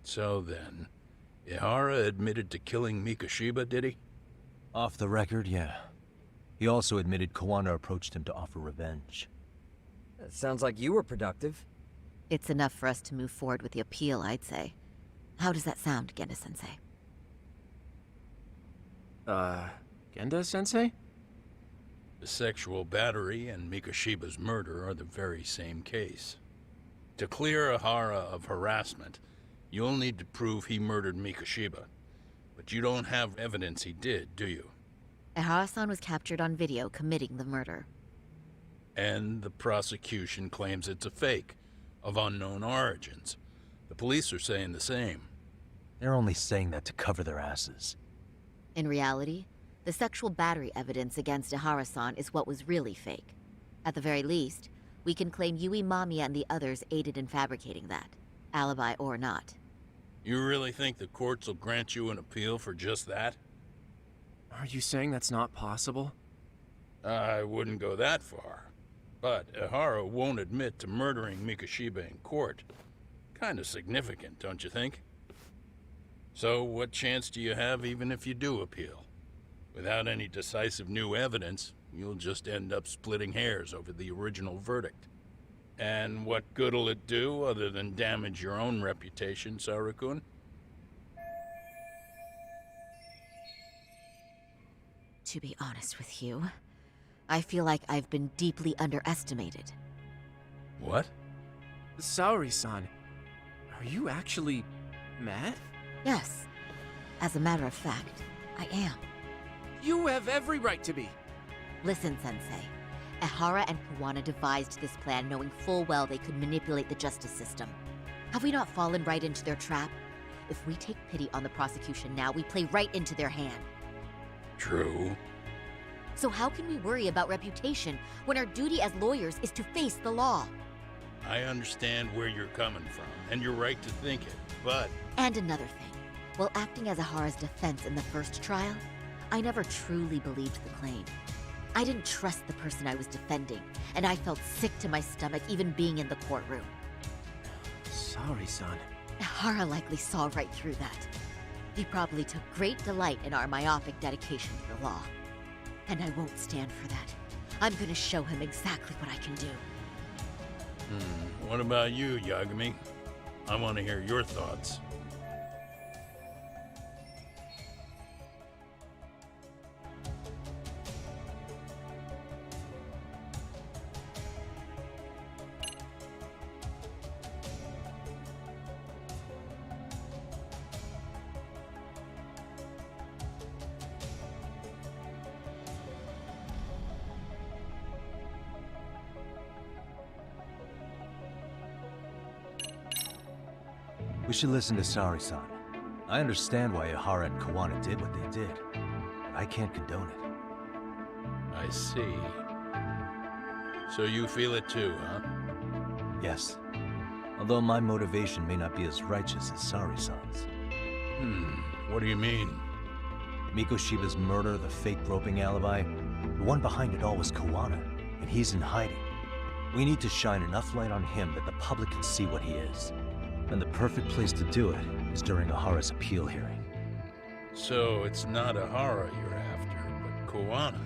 So then, Ihara admitted to killing Mikoshiba, did he? Off the record, yeah. He also admitted Kawana approached him to offer revenge. That sounds like you were productive. It's enough for us to move forward with the appeal, I'd say. How does that sound, Genda-sensei? Genda-sensei? The sexual battery and Mikoshiba's murder are the very same case. To clear Ihara of harassment, you'll need to prove he murdered Mikoshiba. But you don't have evidence he did, do you? Ihara-san was captured on video committing the murder. And the prosecution claims it's a fake, of unknown origins. The police are saying the same. They're only saying that to cover their asses. In reality, the sexual battery evidence against Ihara-san is what was really fake. At the very least, we can claim Yui Mamiya and the others aided in fabricating that, alibi or not. You really think the courts will grant you an appeal for just that? Are you saying that's not possible? I wouldn't go that far. But Ihara won't admit to murdering Mikoshiba in court. Kind of significant, don't you think? So what chance do you have even if you do appeal? Without any decisive new evidence, you'll just end up splitting hairs over the original verdict. And what good'll it do other than damage your own reputation, Saru-kun? To be honest with you, I feel like I've been deeply underestimated. What? Saori-san, are you actually mad? Yes. As a matter of fact, I am. You have every right to be. Listen, Sensei. Ihara and Kawana devised this plan knowing full well they could manipulate the justice system. Have we not fallen right into their trap? If we take pity on the prosecution now, we play right into their hand. True. So how can we worry about reputation when our duty as lawyers is to face the law? I understand where you're coming from, and you're right to think it, but... And another thing. While acting as Ihara's defense in the first trial, I never truly believed the claim. I didn't trust the person I was defending, and I felt sick to my stomach even being in the courtroom. Saori-san. Ihara likely saw right through that. He probably took great delight in our myopic dedication to the law. And I won't stand for that. I'm gonna show him exactly what I can do. What about you, Yagami? I want to hear your thoughts. We should listen to Saori-san. I understand why Ihara and Kawana did what they did, but I can't condone it. I see. So you feel it too, huh? Yes. Although my motivation may not be as righteous as Saori-san's. What do you mean? Mikoshiba's murder, the fake groping alibi, the one behind it all was Kawana, and he's in hiding. We need to shine enough light on him that the public can see what he is. And the perfect place to do it is during Ihara's appeal hearing. So it's not Ihara you're after, but Kawana.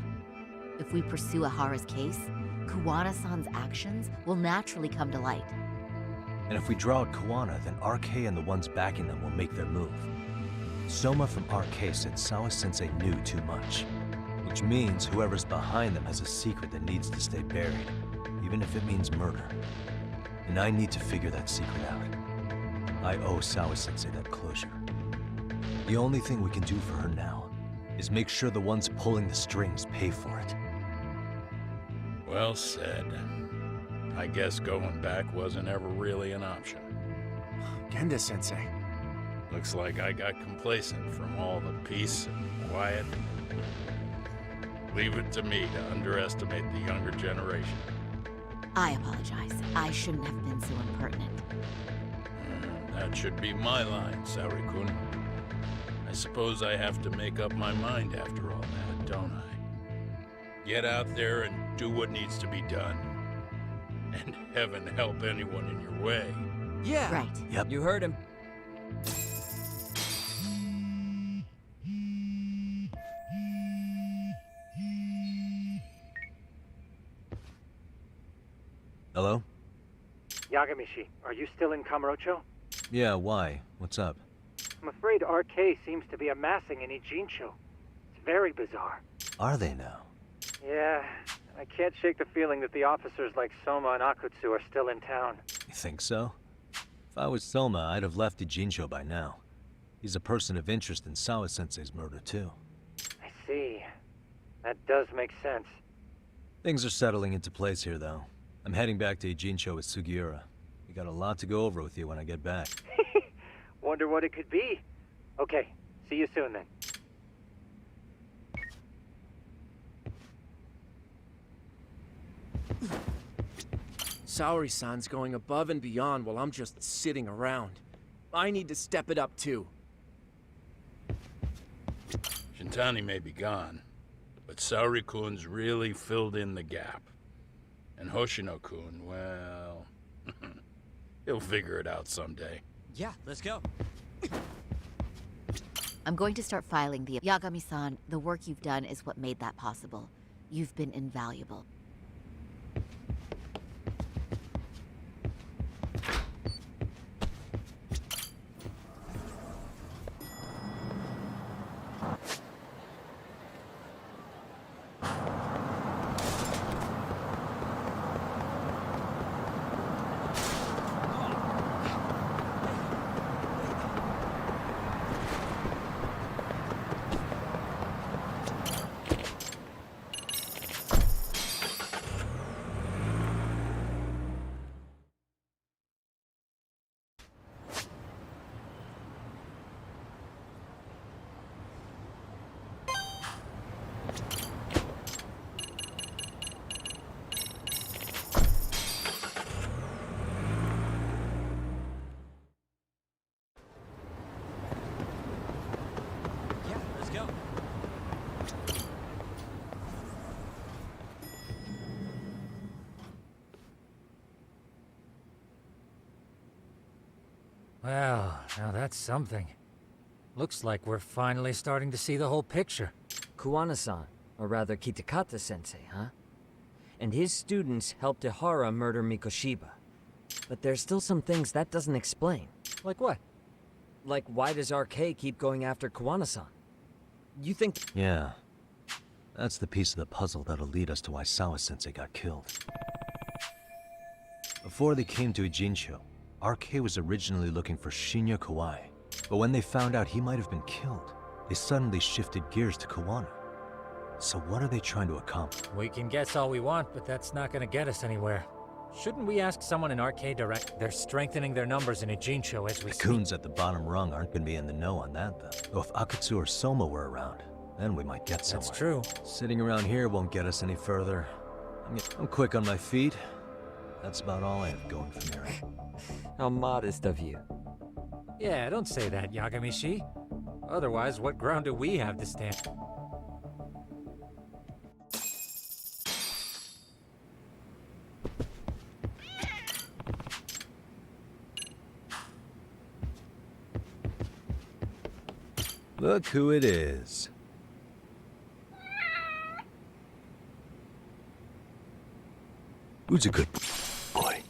If we pursue Ihara's case, Kawana-san's actions will naturally come to light. And if we draw out Kawana, then RK and the ones backing them will make their move. Soma from RK said Sawa-sensei knew too much, which means whoever's behind them has a secret that needs to stay buried, even if it means murder. And I need to figure that secret out. I owe Sawa-sensei that closure. The only thing we can do for her now is make sure the ones pulling the strings pay for it. Well said. I guess going back wasn't ever really an option. Genda-sensei. Looks like I got complacent from all the peace and quiet. Leave it to me to underestimate the younger generation. I apologize. I shouldn't have been so impertinent. That should be my line, Saori-kun. I suppose I have to make up my mind after all that, don't I? Get out there and do what needs to be done. And heaven help anyone in your way. Yeah. Right. Yep. You heard him. Hello? Yagamishi, are you still in Kamurocho? Yeah, why? What's up? I'm afraid RK seems to be amassing in Ijincho. It's very bizarre. Are they now? Yeah, I can't shake the feeling that the officers like Soma and Akutsu are still in town. You think so? If I was Soma, I'd have left Ijincho by now. He's a person of interest in Sawa-sensei's murder, too. I see. That does make sense. Things are settling into place here, though. I'm heading back to Ijincho with Sugiura. We got a lot to go over with you when I get back. Wonder what it could be. Okay, see you soon then. Saori-san's going above and beyond while I'm just sitting around. I need to step it up too. Shintani may be gone, but Saori-kun's really filled in the gap. And Hoshino-kun, well... he'll figure it out someday. Yeah, let's go. I'm going to start filing the Yagami-san. The work you've done is what made that possible. You've been invaluable. Yeah, let's go. Well, now that's something. Looks like we're finally starting to see the whole picture. Kuwana-san, or rather Kitakata-sensei, huh? And his students helped Ihara murder Mikoshiba. But there's still some things that doesn't explain. Like what? Like, why does RK keep going after Kuwana-san? You think... Yeah. That's the piece of the puzzle that'll lead us to why Sawa-sensei got killed. Before they came to Ijincho, RK was originally looking for Shinya Kawai. But when they found out he might have been killed, they suddenly shifted gears to Kuwana. So what are they trying to accomplish? We can guess all we want, but that's not gonna get us anywhere. Shouldn't we ask someone in RK Direct? They're strengthening their numbers in Ijincho as we The speak. goons at the bottom rung aren't gonna be in the know on that, though. Though if Akutsu or Soma were around, then we might get somewhere. That's true. Sitting around here won't get us any further. I'm quick on my feet. That's about all I have going for me. How modest of you. Yeah, don't say that, Yagamishi. Otherwise, what ground do we have to stand? Look who it is. Who's a good boy?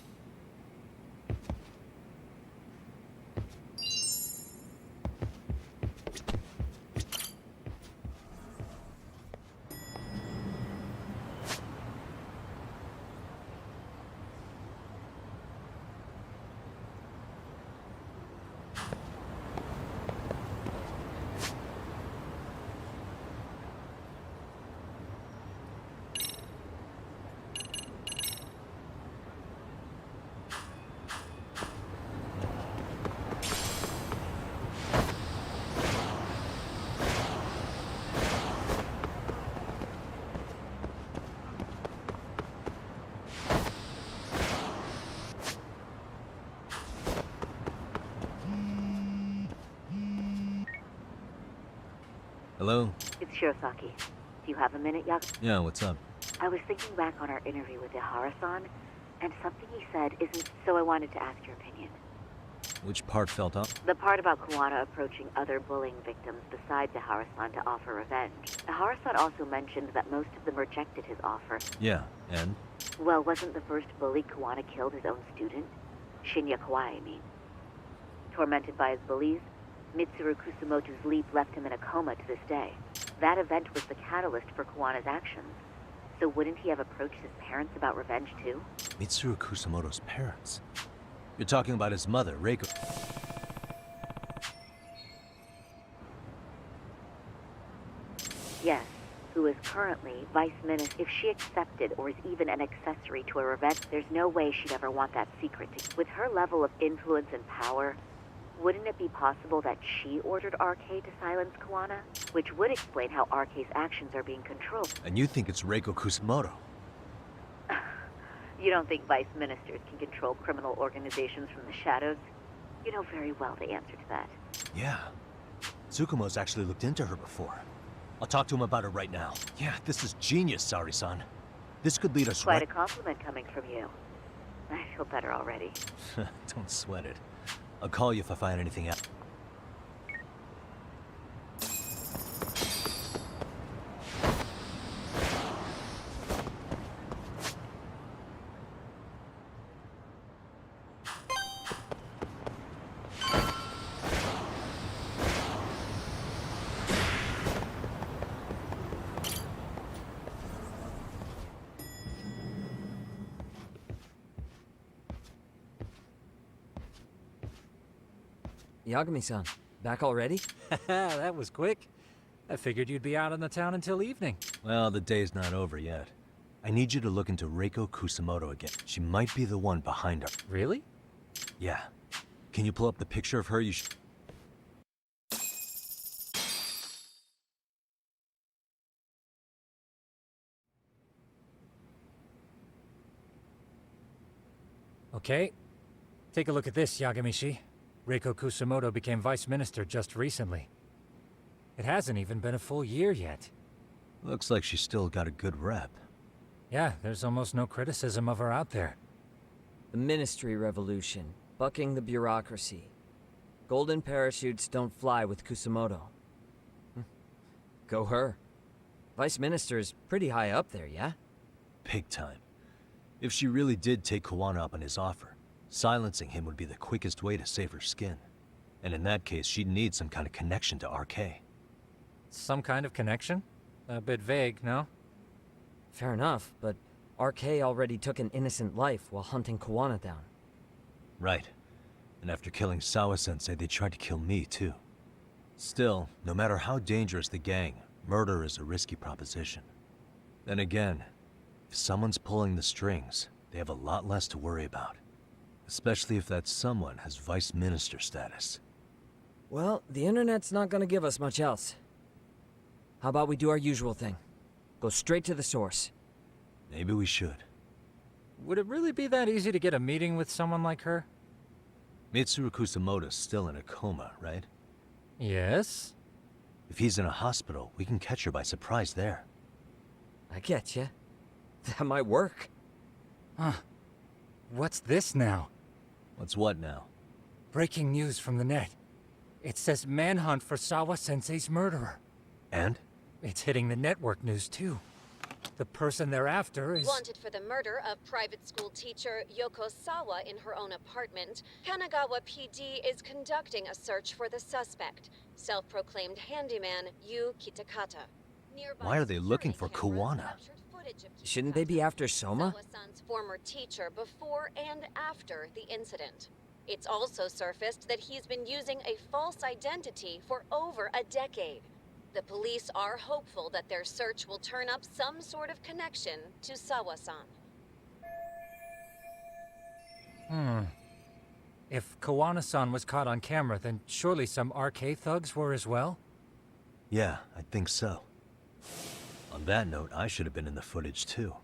Hello? It's Shirosaki. Do you have a minute, Yak? Yeah, what's up? I was thinking back on our interview with Ihara-san, and something he said isn't, so I wanted to ask your opinion. Which part felt up? The part about Kawana approaching other bullying victims besides Ahara-san to offer revenge. Ahara-san also mentioned that most of them rejected his offer. Yeah, and? Well, wasn't the first bully Kawana killed his own student? Shinya Kawai, I mean. Tormented by his bullies, Mitsuru Kusamoto's leap left him in a coma to this day. That event was the catalyst for Kawana's actions. So wouldn't he have approached his parents about revenge too? Mitsuru Kusamoto's parents? You're talking about his mother, Reiko. Yes, who is currently vice minister. If she accepted or is even an accessory to a revenge, there's no way she'd ever want that secret. With her level of influence and power, wouldn't it be possible that she ordered RK to silence Kawana? Which would explain how RK's actions are being controlled. And you think it's Reiko Kusamoto? You don't think vice ministers can control criminal organizations from the shadows? You know very well the answer to that. Yeah. Tsukumo's actually looked into her before. I'll talk to him about her right now. Yeah, this is genius, Sari-san. This could lead us Quite a compliment coming from you. I feel better already. Don't sweat it. I'll call you if I find anything out. Yagami-san, back already? That was quick. I figured you'd be out in the town until evening. Well, the day's not over yet. I need you to look into Reiko Kusamoto again. She might be the one behind her. Really? Yeah. Can you pull up the picture of her? Okay. Take a look at this, Yagamishi. Reiko Kusamoto became vice minister just recently. It hasn't even been a full year yet. Looks like she's still got a good rep. Yeah, there's almost no criticism of her out there. The Ministry Revolution, bucking the bureaucracy. Golden parachutes don't fly with Kusamoto. Go her. Vice Minister's pretty high up there, yeah? Big time. If she really did take Kawana up on his offer, silencing him would be the quickest way to save her skin. And in that case, she'd need some kind of connection to RK. Some kind of connection? A bit vague, no? Fair enough, but RK already took an innocent life while hunting Kawana down. Right. And after killing Sawa-sensei, they tried to kill me, too. Still, no matter how dangerous the gang, murder is a risky proposition. Then again, if someone's pulling the strings, they have a lot less to worry about. Especially if that someone has vice minister status. Well, the internet's not gonna give us much else. How about we do our usual thing? Go straight to the source. Maybe we should. Would it really be that easy to get a meeting with someone like her? Mitsuru Kusamoto's still in a coma, right? Yes? If he's in a hospital, we can catch her by surprise there. I get you. That might work. Huh. What's this now? What's what now? Breaking news from the net. It says manhunt for Sawa-sensei's murderer. And? It's hitting the network news too. The person they're after is... Wanted for the murder of private school teacher Yoko Sawa in her own apartment, Kanagawa PD is conducting a search for the suspect, self-proclaimed handyman Yu Kitakata. Nearby Why are they looking for security cameras Kawana? captured footage of Shouldn't they be after Soma? Sawa-san's former teacher before and after the incident. It's also surfaced that he's been using a false identity for over a decade. The police are hopeful that their search will turn up some sort of connection to Sawa-san. If Kawana-san was caught on camera, then surely some RK thugs were as well? Yeah, I think so. On that note, I should have been in the footage too.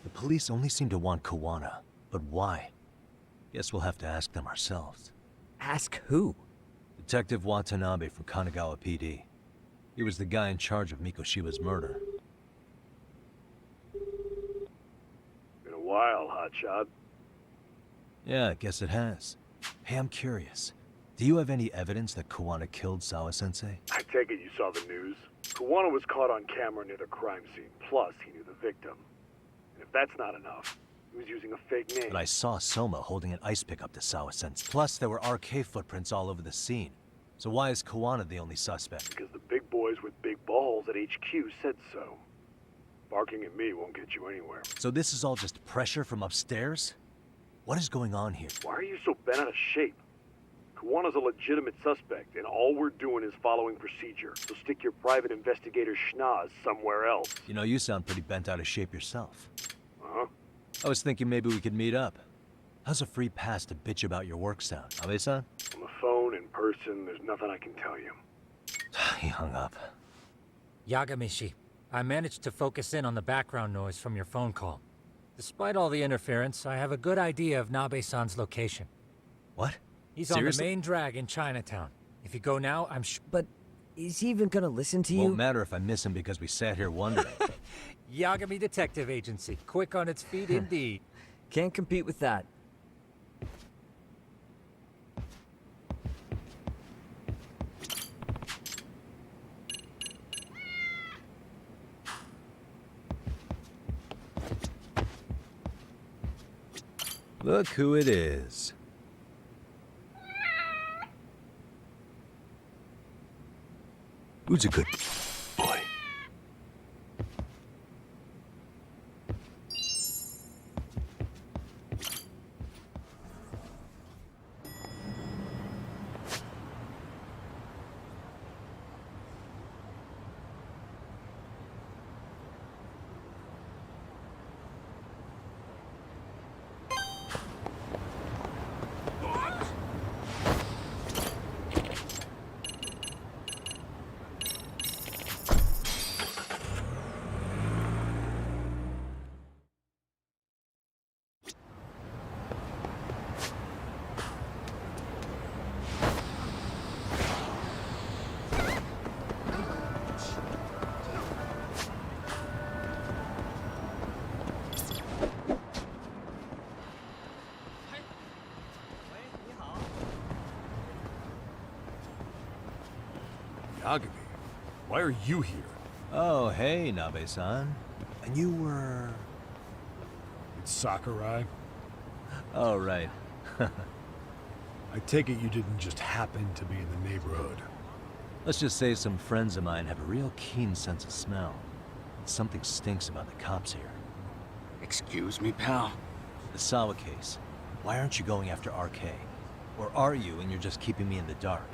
The police only seem to want Kawana, but why? Guess we'll have to ask them ourselves. Ask who? Detective Watanabe from Kanagawa PD. He was the guy in charge of Mikoshiba's murder. Been a while, hotshot. Yeah, I guess it has. Hey, I'm curious. Do you have any evidence that Kawana killed Sawa-sensei? I take it you saw the news. Kawana was caught on camera near the crime scene. Plus, he knew the victim. And if that's not enough, he was using a fake name. But I saw Soma holding an ice pick up to Sawa-sensei. Plus, there were RK footprints all over the scene. So why is Kawana the only suspect? Because the big boys with big balls at HQ said so. Barking at me won't get you anywhere. So this is all just pressure from upstairs? What is going on here? Why are you so bent out of shape? Kawana's a legitimate suspect, and all we're doing is following procedure. So stick your private investigator schnoz somewhere else. You know, you sound pretty bent out of shape yourself. Uh-huh. I was thinking maybe we could meet up. How's a free pass to bitch about your work sound, Abe-san? On the phone, in person, there's nothing I can tell you. He hung up. Yagamishi, I managed to focus in on the background noise from your phone call. Despite all the interference, I have a good idea of Nabe-san's location. What? He's Seriously? on the main drag in Chinatown. If you go now, I'm But is he even gonna listen to you? Won't matter if I miss him because we sat here wondering. Yagami Detective Agency. Quick on its feet indeed. Can't compete with that. Look who it is. Who's a good boy? Yagami, why are you here? Oh, hey, Nabe-san. And you were... It's Sakurai. Oh, right. I take it you didn't just happen to be in the neighborhood. Let's just say some friends of mine have a real keen sense of smell. Something stinks about the cops here. Excuse me, pal. The Sawa case. Why aren't you going after RK? Or are you and you're just keeping me in the dark?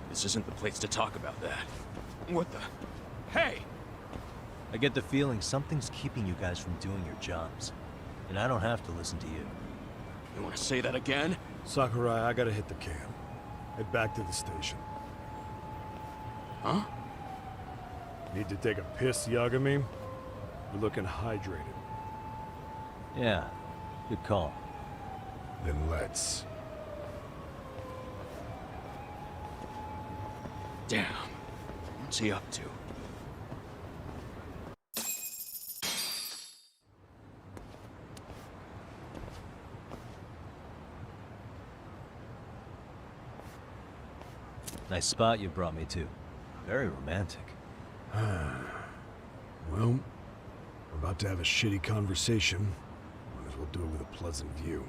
This isn't the place to talk about that. What the... Hey! I get the feeling something's keeping you guys from doing your jobs. And I don't have to listen to you. You want to say that again? Sakurai, I gotta hit the can. Head back to the station. Huh? Need to take a piss, Yagami? You're looking hydrated. Yeah, good call. Then let's. Damn. What's he up to? Nice spot you brought me to. Very romantic. Well, we're about to have a shitty conversation. Might as well do it with a pleasant view.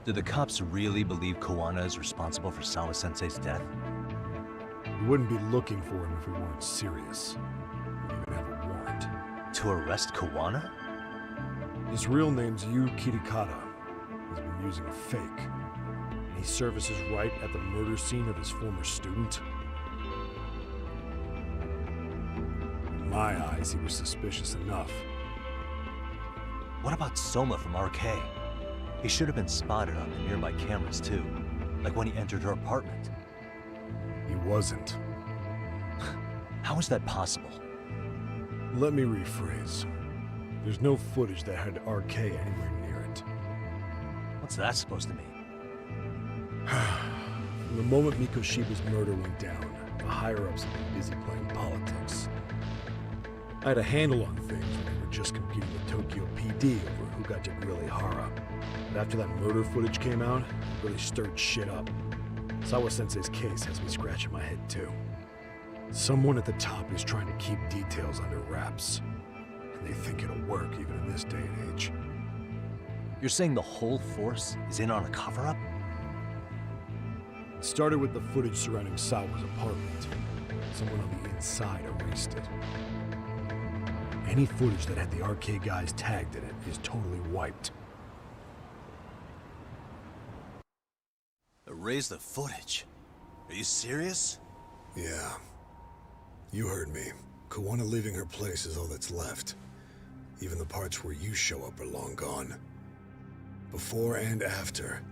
Do the cops really believe Kawana is responsible for Sawa-sensei's death? We wouldn't be looking for him if we weren't serious. We even have a warrant. To arrest Kawana? His real name's Yu Kitakata. He's been using a fake. And he services right at the murder scene of his former student. In my eyes, he was suspicious enough. What about Soma from RK? He should have been spotted on the nearby cameras too. Like when he entered her apartment. He wasn't. How is that possible? Let me rephrase. There's no footage that had RK anywhere near it. What's that supposed to mean? From the moment Mikoshiba's murder went down, the higher-ups have been busy playing politics. I had a handle on things when we were just competing with Tokyo PD over who got to grill Ihara. But after that murder footage came out, it really stirred shit up. Sawa-sensei's case has me scratching my head too. Someone at the top is trying to keep details under wraps. And they think it'll work even in this day and age. You're saying the whole force is in on a cover-up? It started with the footage surrounding Sawa's apartment. Someone on the inside erased it. Any footage that had the RK guys tagged in it is totally wiped. Erase the footage? Are you serious? Yeah. You heard me. Kuwana leaving her place is all that's left. Even the parts where you show up are long gone. Before and after,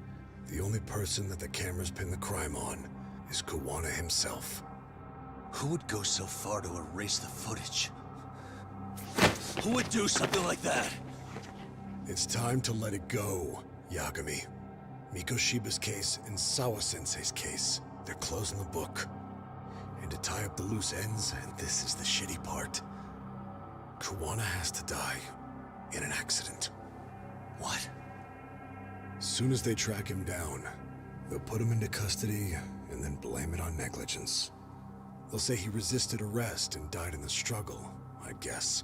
the only person that the cameras pin the crime on is Kuwana himself. Who would go so far to erase the footage? Who would do something like that? It's time to let it go, Yagami. Mikoshiba's case and Sawa-sensei's case, they're closing the book. And to tie up the loose ends, and this is the shitty part, Kuwana has to die in an accident. What? Soon as they track him down, they'll put him into custody and then blame it on negligence. They'll say he resisted arrest and died in the struggle, I guess.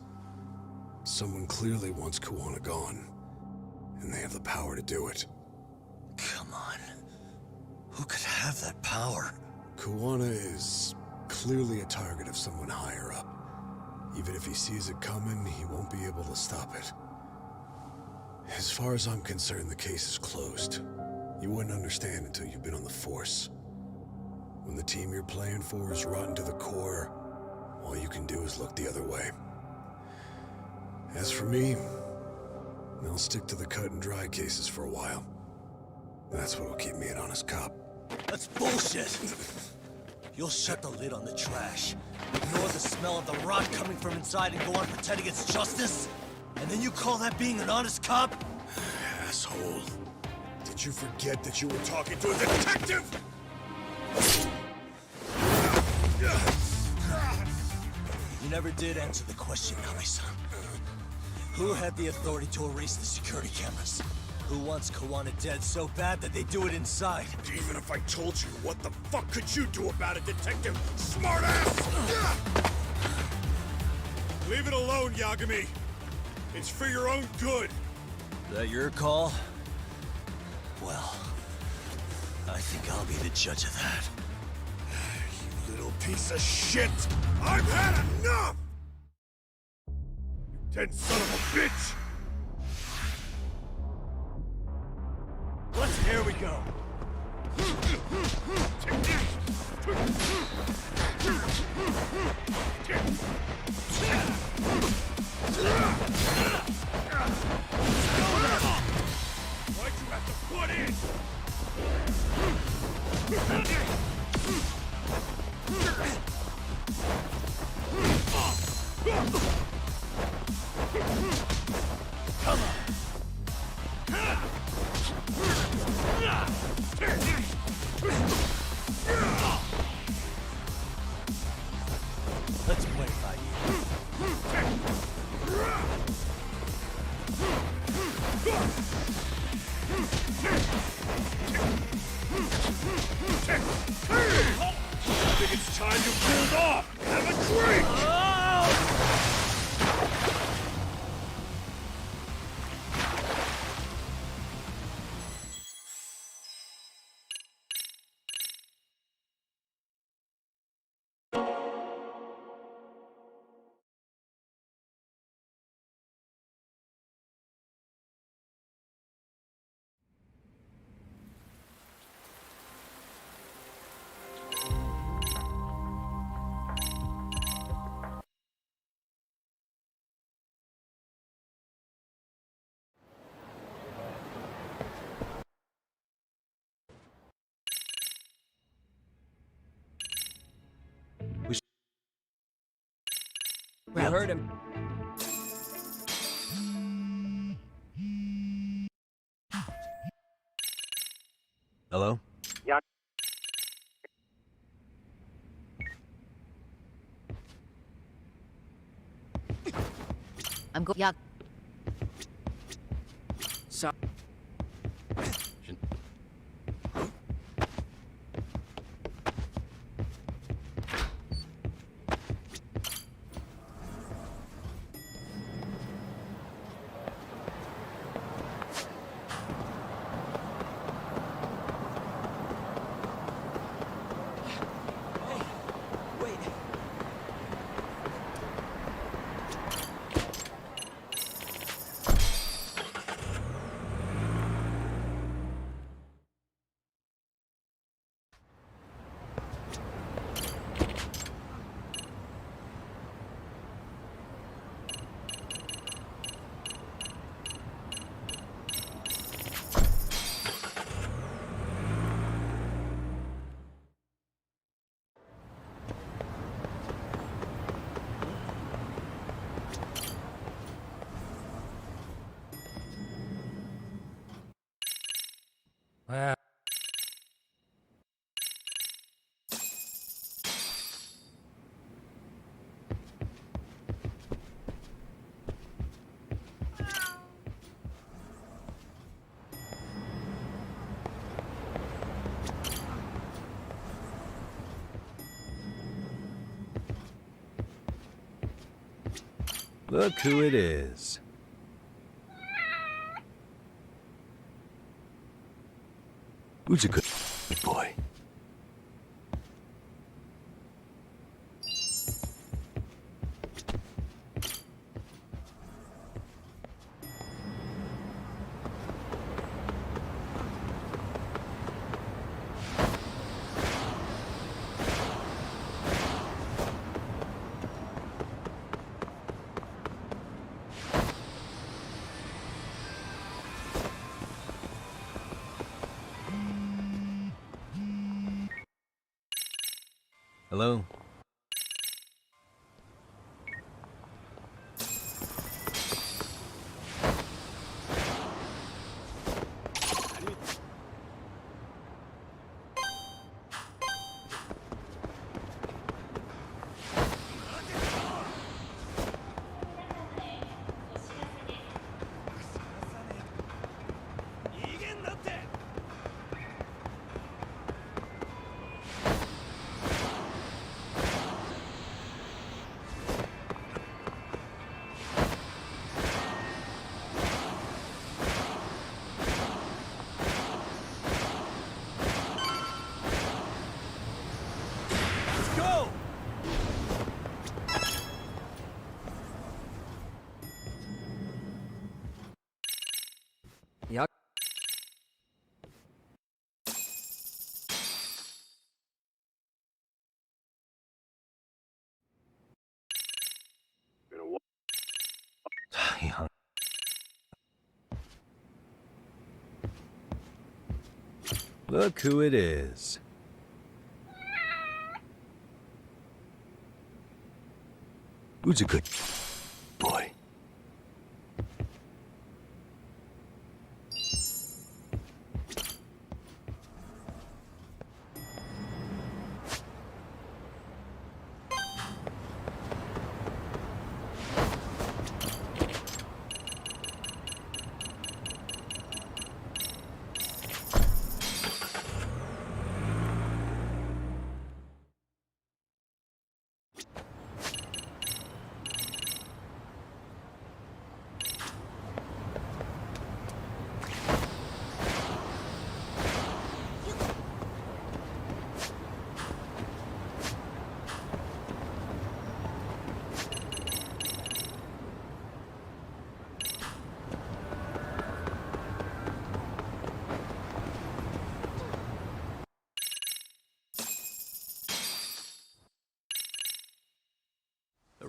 Someone clearly wants Kuwana gone, and they have the power to do it. Come on. Who could have that power? Kuwana is clearly a target of someone higher up. Even if he sees it coming, he won't be able to stop it. As far as I'm concerned, the case is closed. You wouldn't understand until you've been on the force. When the team you're playing for is rotten to the core, all you can do is look the other way. As for me, I'll stick to the cut and dry cases for a while. That's what'll keep me an honest cop. That's bullshit! You'll shut the lid on the trash, ignore the smell of the rot coming from inside, and go on pretending it's justice? And then you call that being an honest cop? Asshole. Did you forget that you were talking to a detective? You never did answer the question, Nami-san. Who had the authority to erase the security cameras? Who wants Kuwana dead so bad that they do it inside? Even if I told you, what the fuck could you do about it, detective? Smartass! Leave it alone, Yagami. It's for your own good. Is that your call? Well, I think I'll be the judge of that. You little piece of shit! I've had enough! You dead son of a bitch! Here we go. Why'd you have to put in? Come on. Let's play it by ear. I think it's time you cooled off. Have a drink! We heard him. Hello? Yeah. I'm going. Yeah. So Well, Look who it is. Who's a good boy? Hello? Yuck. Been a while. He hung. Look who it is. Who's a good boy?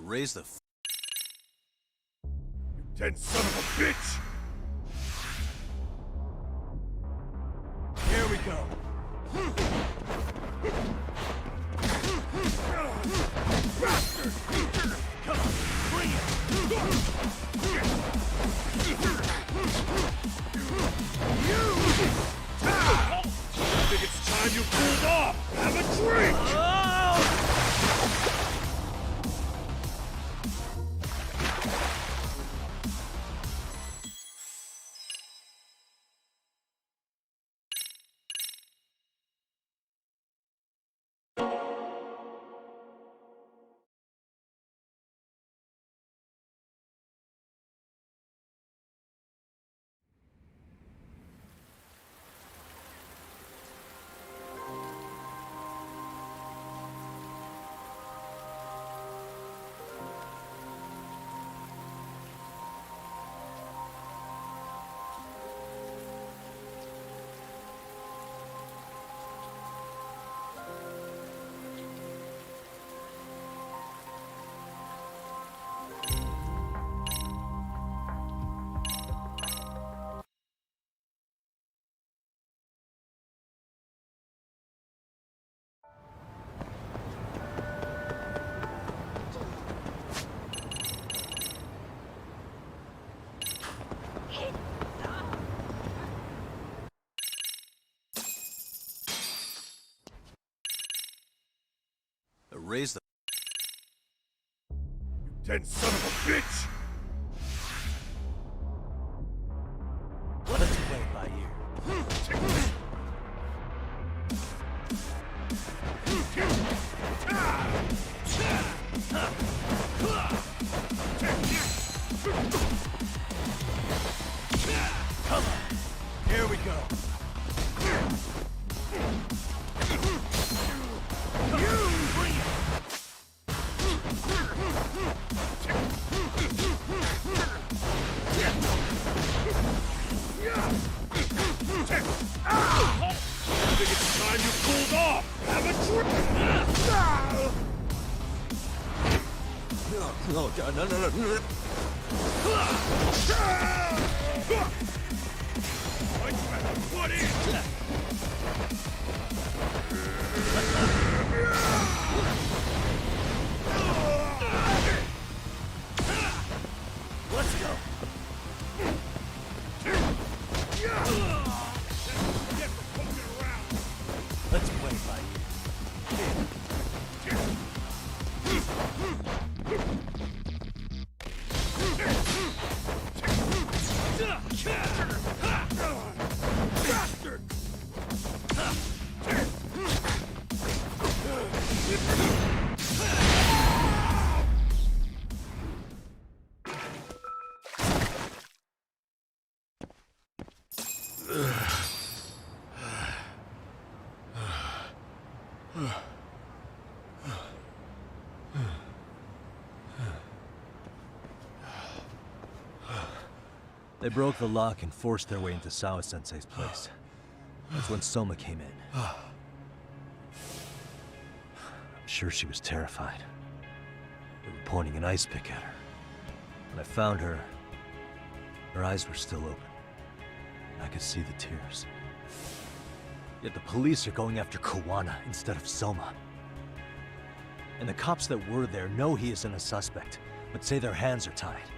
Raise the Dead son of a bitch! Here we go. Bastard! Come on, bring it! You! I think it's time you cooled off! Have a drink! raise the... Dead son of a bitch! Let's play it by ear. Come on. Here we go. I think it's time you cooled off! Have a drink! No. What is? Let's go. Let's play it by ear. Bastard! They broke the lock and forced their way into Sawa-sensei's place. That's when Soma came in. I'm sure she was terrified. They were pointing an ice pick at her. When I found her, her eyes were still open. I could see the tears. Yet the police are going after Kawana instead of Soma. And the cops that were there know he isn't a suspect, but say their hands are tied.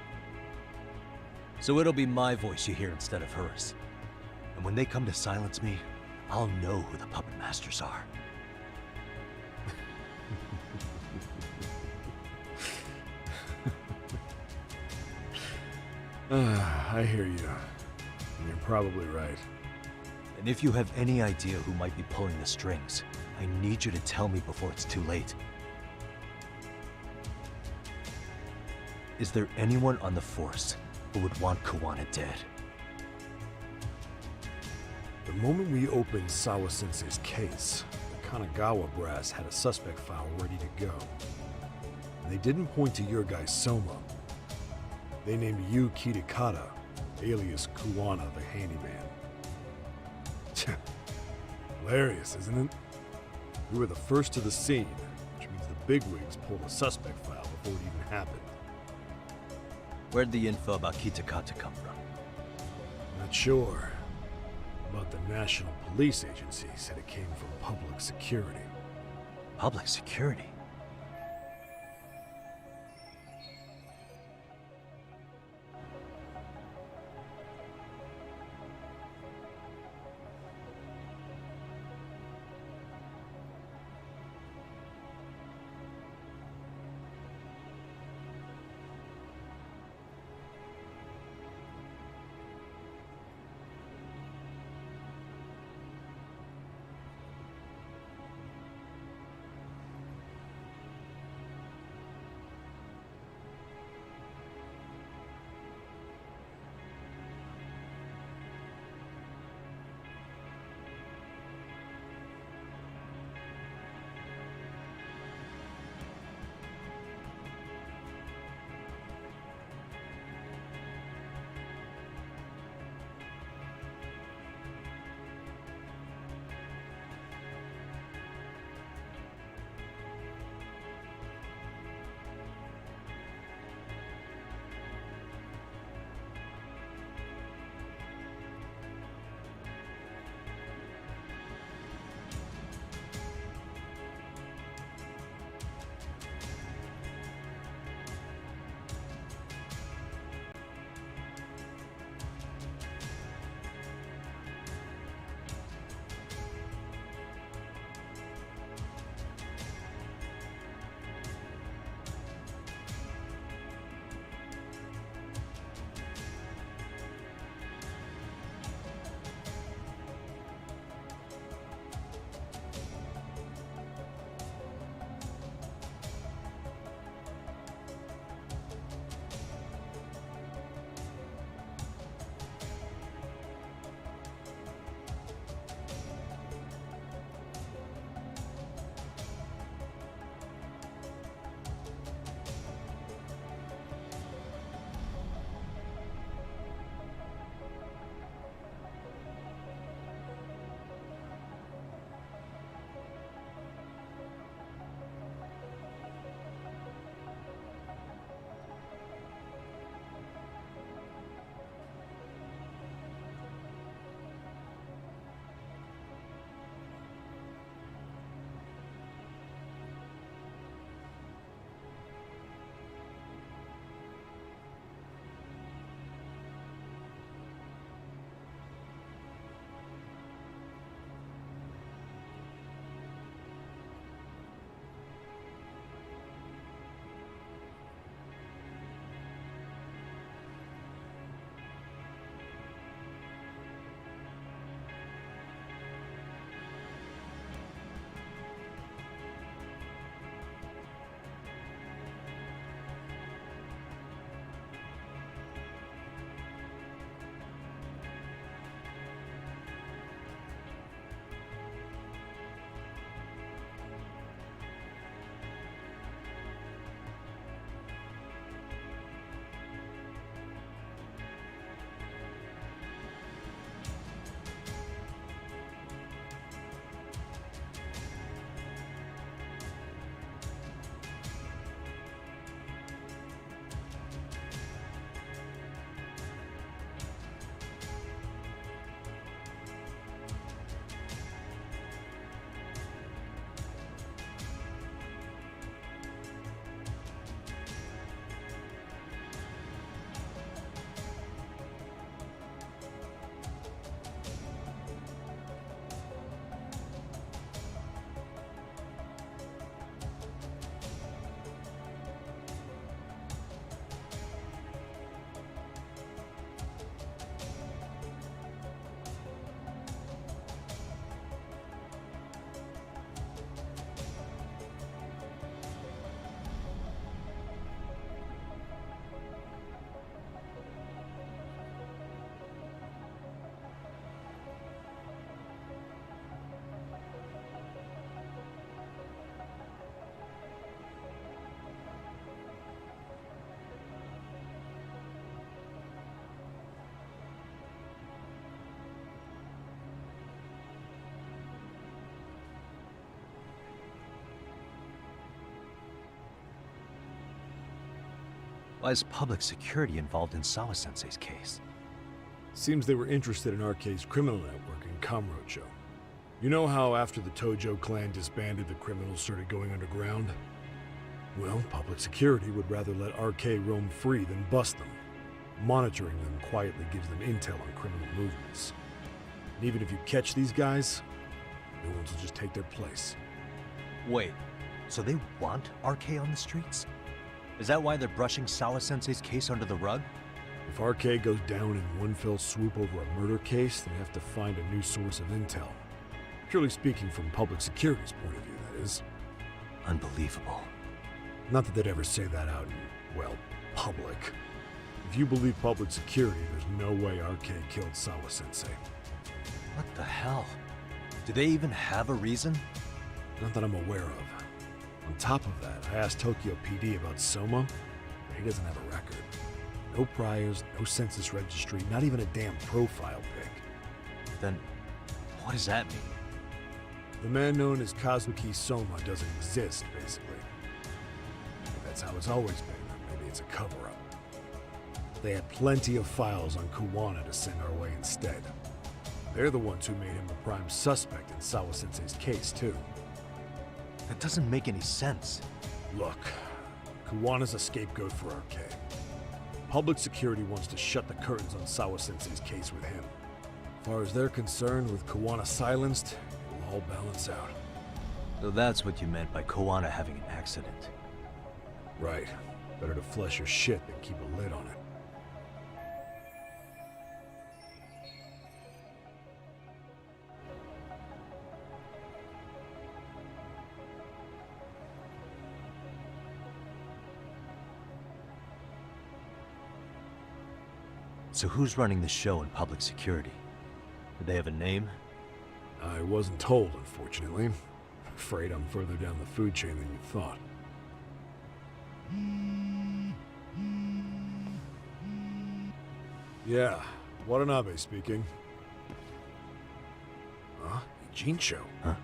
So it'll be my voice you hear instead of hers. And when they come to silence me, I'll know who the puppet masters are. I hear you. You're probably right. And if you have any idea who might be pulling the strings, I need you to tell me before it's too late. Is there anyone on the force who would want Kawana dead? The moment we opened Sawa-sensei's case, the Kanagawa brass had a suspect file ready to go. And they didn't point to your guy Soma. They named you Kitakata, alias Kawana the Handyman. Hilarious, isn't it? We were the first to the scene, which means the bigwigs pulled a suspect file before it even happened. Where'd the info about Kitakata come from? Not sure. But the National Police Agency said it came from public security. Public security? Why is public security involved in Sawa-sensei's case? Seems they were interested in RK's criminal network in Kamurocho. You know how after the Tojo clan disbanded, the criminals started going underground? Well, public security would rather let RK roam free than bust them. Monitoring them quietly gives them intel on criminal movements. And even if you catch these guys, new ones will just take their place. Wait, so they want RK on the streets? Is that why they're brushing Sawa-sensei's case under the rug? If RK goes down in one fell swoop over a murder case, they have to find a new source of intel. Purely speaking, from public security's point of view, that is. Unbelievable. Not that they'd ever say that out in, well, public. If you believe public security, there's no way RK killed Sawa-sensei. What the hell? Do they even have a reason? Not that I'm aware of. On top of that, I asked Tokyo PD about Soma, but he doesn't have a record. No priors, no census registry, not even a damn profile pic. Then, what does that mean? The man known as Kazuki Soma doesn't exist, basically. That's how it's always been, or maybe it's a cover-up. They had plenty of files on Kuwana to send our way instead. They're the ones who made him the prime suspect in Sawa-sensei's case, too. That doesn't make any sense. Look, Kuwana's a scapegoat for RK. Public security wants to shut the curtains on Sawa-sensei's case with him. As far as they're concerned, with Kuwana silenced, it will all balance out. So that's what you meant by Kuwana having an accident. Right. Better to flush your shit than keep a lid on it. So who's running the show in public security? Do they have a name? I wasn't told, unfortunately. Afraid I'm further down the food chain than you thought. Yeah, Watanabe speaking. Huh? Jincho? Huh?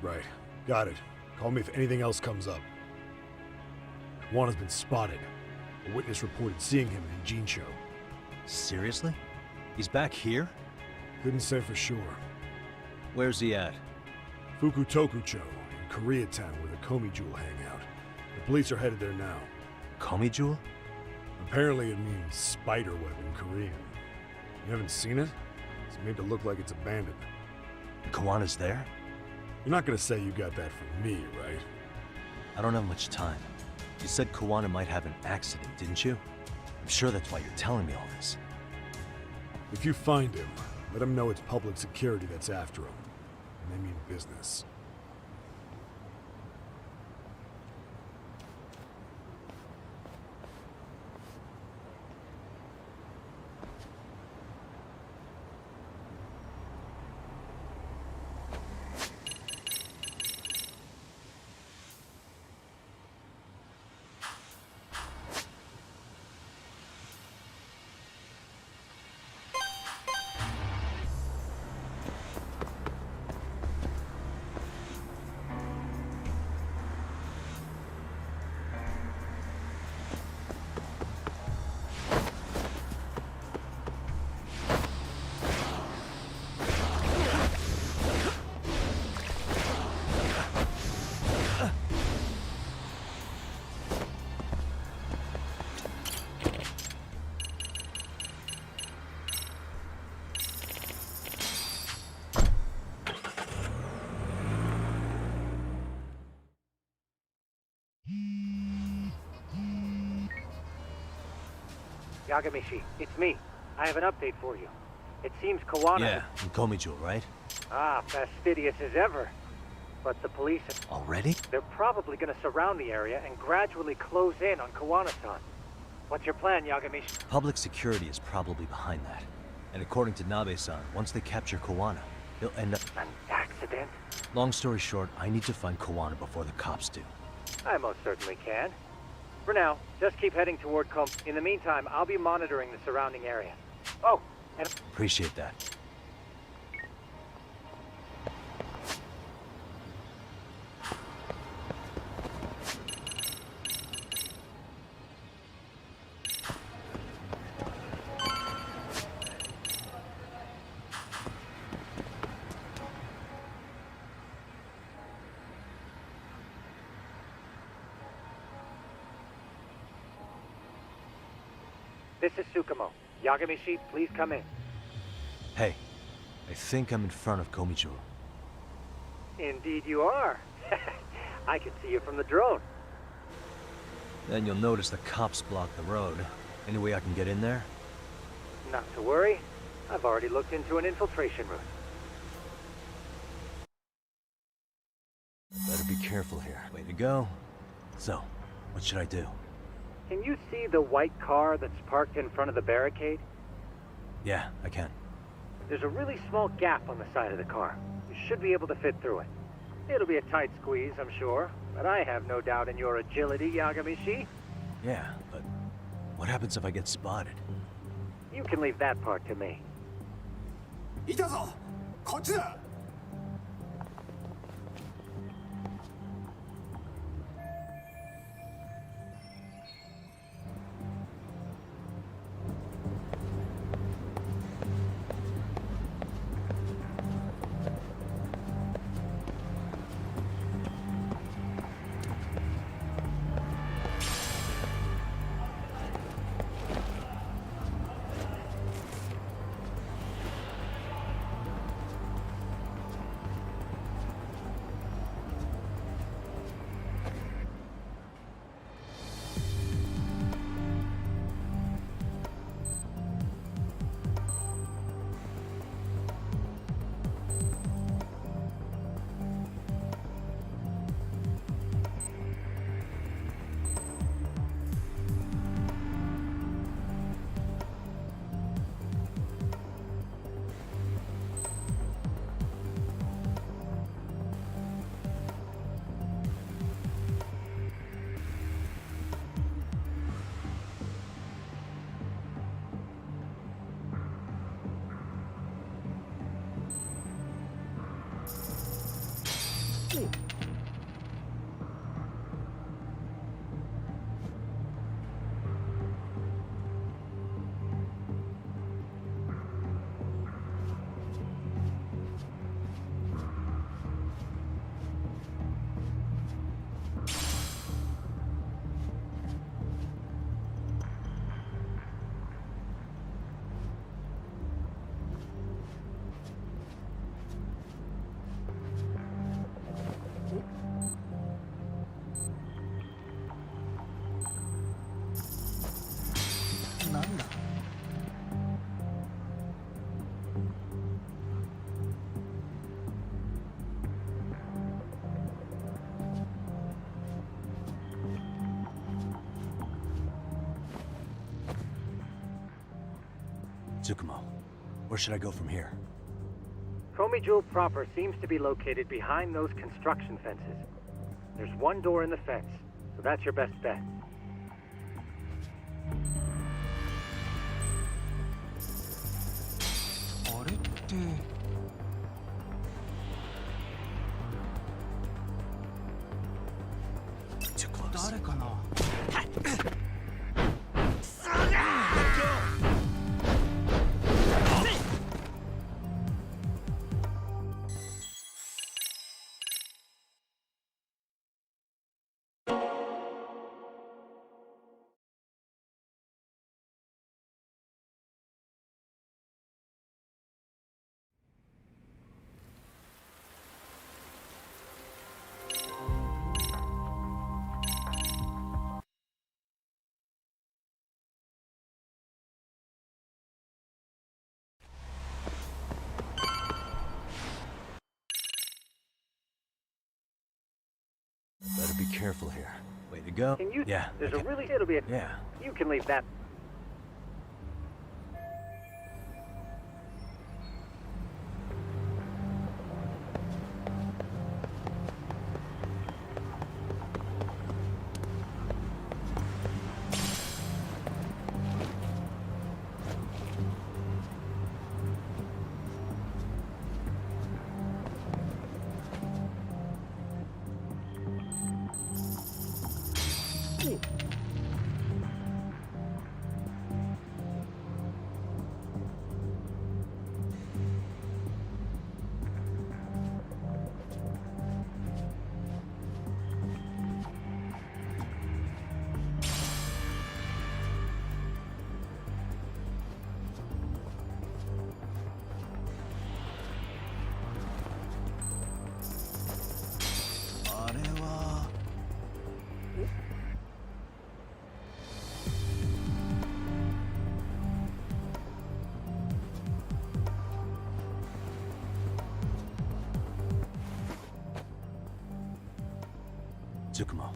Right. Got it. Call me if anything else comes up. Kuwana's been spotted. A witness reported seeing him in Jincho. Seriously? He's back here? Couldn't say for sure. Where's he at? Fukutokucho, in Koreatown, where the Komi Jewel hang out. The police are headed there now. Komi Jewel? Apparently it means spider web in Korean. You haven't seen it? It's made to look like it's abandoned. And Kuwana's there? You're not gonna say you got that from me, right? I don't have much time. You said Kuwana might have an accident, didn't you? I'm sure that's why you're telling me all this. If you find him, let him know it's public security that's after him. And they mean business. Yagamishi, it's me. I have an update for you. It seems Kuwana... Yeah, in Komi Jewel, right? Ah, fastidious as ever. But the police... Already? They're probably gonna surround the area and gradually close in on Kuwana-san. What's your plan, Yagamishi? Public security is probably behind that. And according to Nabe-san, once they capture Kuwana, they'll end up... An accident? Long story short, I need to find Kuwana before the cops do. I most certainly can. For now, just keep heading toward In the meantime, I'll be monitoring the surrounding area. Oh, and... Appreciate that. This is Tsukumo. Yagamishi, please come in. Hey, I think I'm in front of Komichu. Indeed you are. I can see you from the drone. Then you'll notice the cops block the road. Any way I can get in there? Not to worry. I've already looked into an infiltration route. Better be careful here. Way to go. So, what should I do? Can you see the white car that's parked in front of the barricade? Yeah, I can. There's a really small gap on the side of the car. You should be able to fit through it. It'll be a tight squeeze, I'm sure, but I have no doubt in your agility, Yagamishi. Yeah, but what happens if I get spotted? You can leave that part to me. いたぞこっちだ Tsukumo, where should I go from here? Komijul proper seems to be located behind those construction fences. There's one door in the fence, so that's your best bet. Too close. Better be careful here. Way to go. Can you? Yeah. There's a really. It'll be a. Yeah. You can leave that. Tsukumo,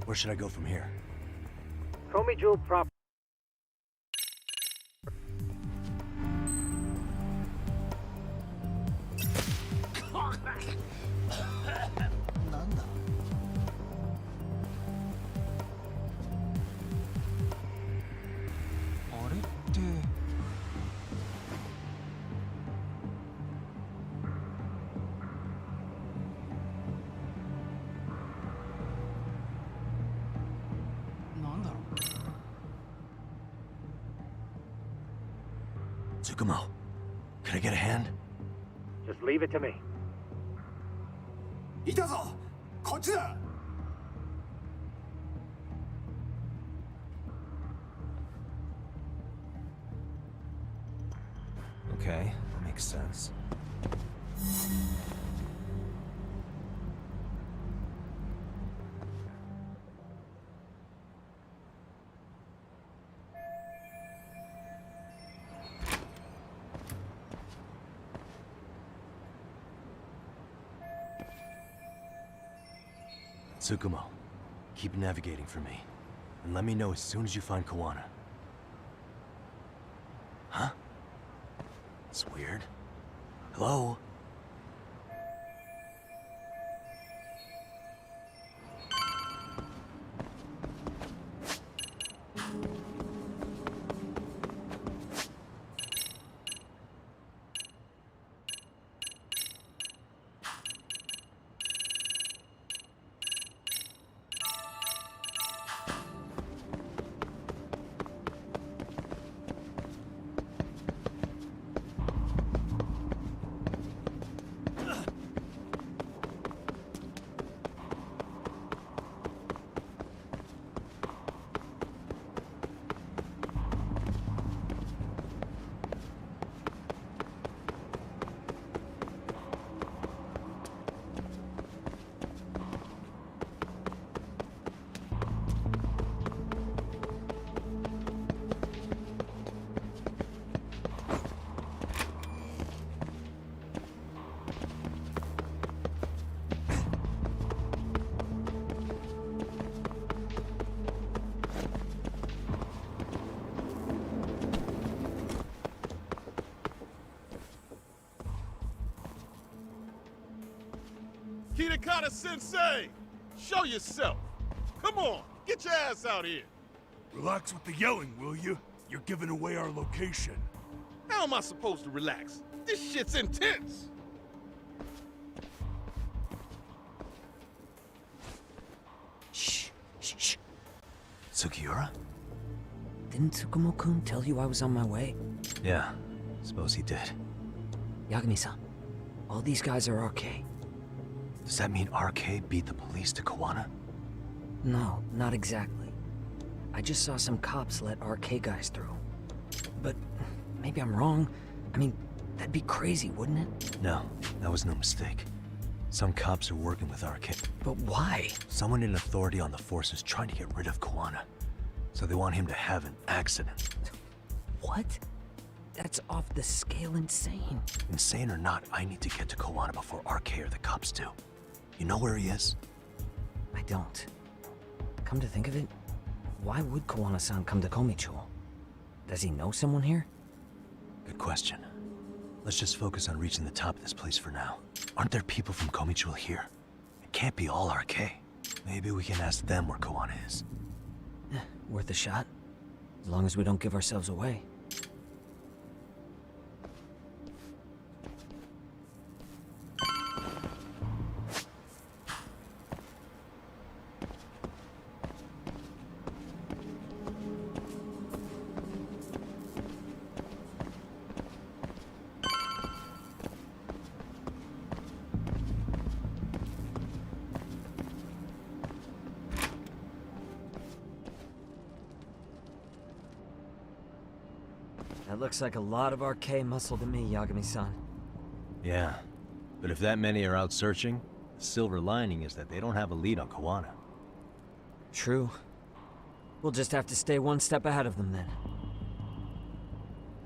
where should I go from here? Komi Jewel prop. Tsukumo, can I get a hand? Just leave it to me. いたぞこっちだ Okay, that makes sense. Tsukumo, keep navigating for me. And let me know as soon as you find Kawana. Huh? It's weird. Hello? Kitakata-sensei! Show yourself! Come on, get your ass out here! Relax with the yelling, will you? You're giving away our location. How am I supposed to relax? This shit's intense! Shh. Sugiura? Didn't Tsukumo-kun tell you I was on my way? Yeah, suppose he did. Yagami-san, all these guys are RK. Does that mean RK beat the police to Kawana? No, not exactly. I just saw some cops let RK guys through. But maybe I'm wrong. I mean, that'd be crazy, wouldn't it? No, that was no mistake. Some cops are working with RK. But why? Someone in authority on the force is trying to get rid of Kawana. So they want him to have an accident. What? That's off the scale insane. Insane or not, I need to get to Kawana before RK or the cops do. You know where he is? I don't. Come to think of it, why would Kawana-san come to Komichou? Does he know someone here? Good question. Let's just focus on reaching the top of this place for now. Aren't there people from Komichou here? It can't be all RK. Maybe we can ask them where Kawana is. Worth a shot. As long as we don't give ourselves away. That looks like a lot of RK muscle to me, Yagami-san. Yeah, but if that many are out searching, the silver lining is that they don't have a lead on Kawana. True. We'll just have to stay one step ahead of them then.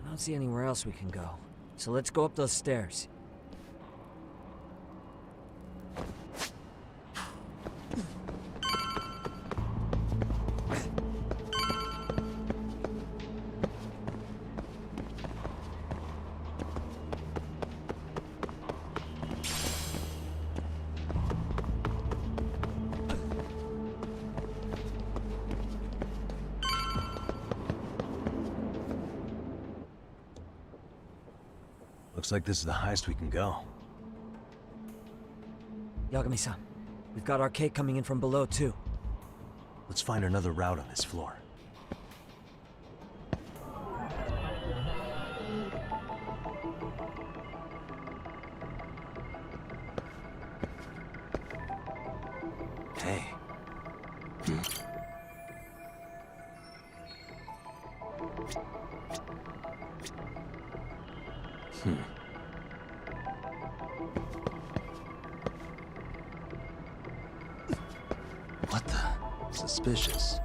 I don't see anywhere else we can go. So let's go up those stairs. Looks like this is the highest we can go. Yagami-san, we've got RK coming in from below, too. Let's find another route on this floor. Hey. What the? Suspicious.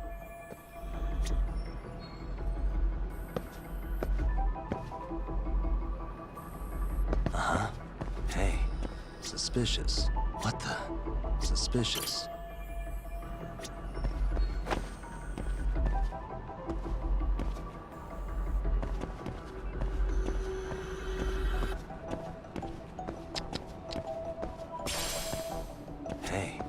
Uh-huh. Hey. Suspicious. What the? Suspicious. Hey.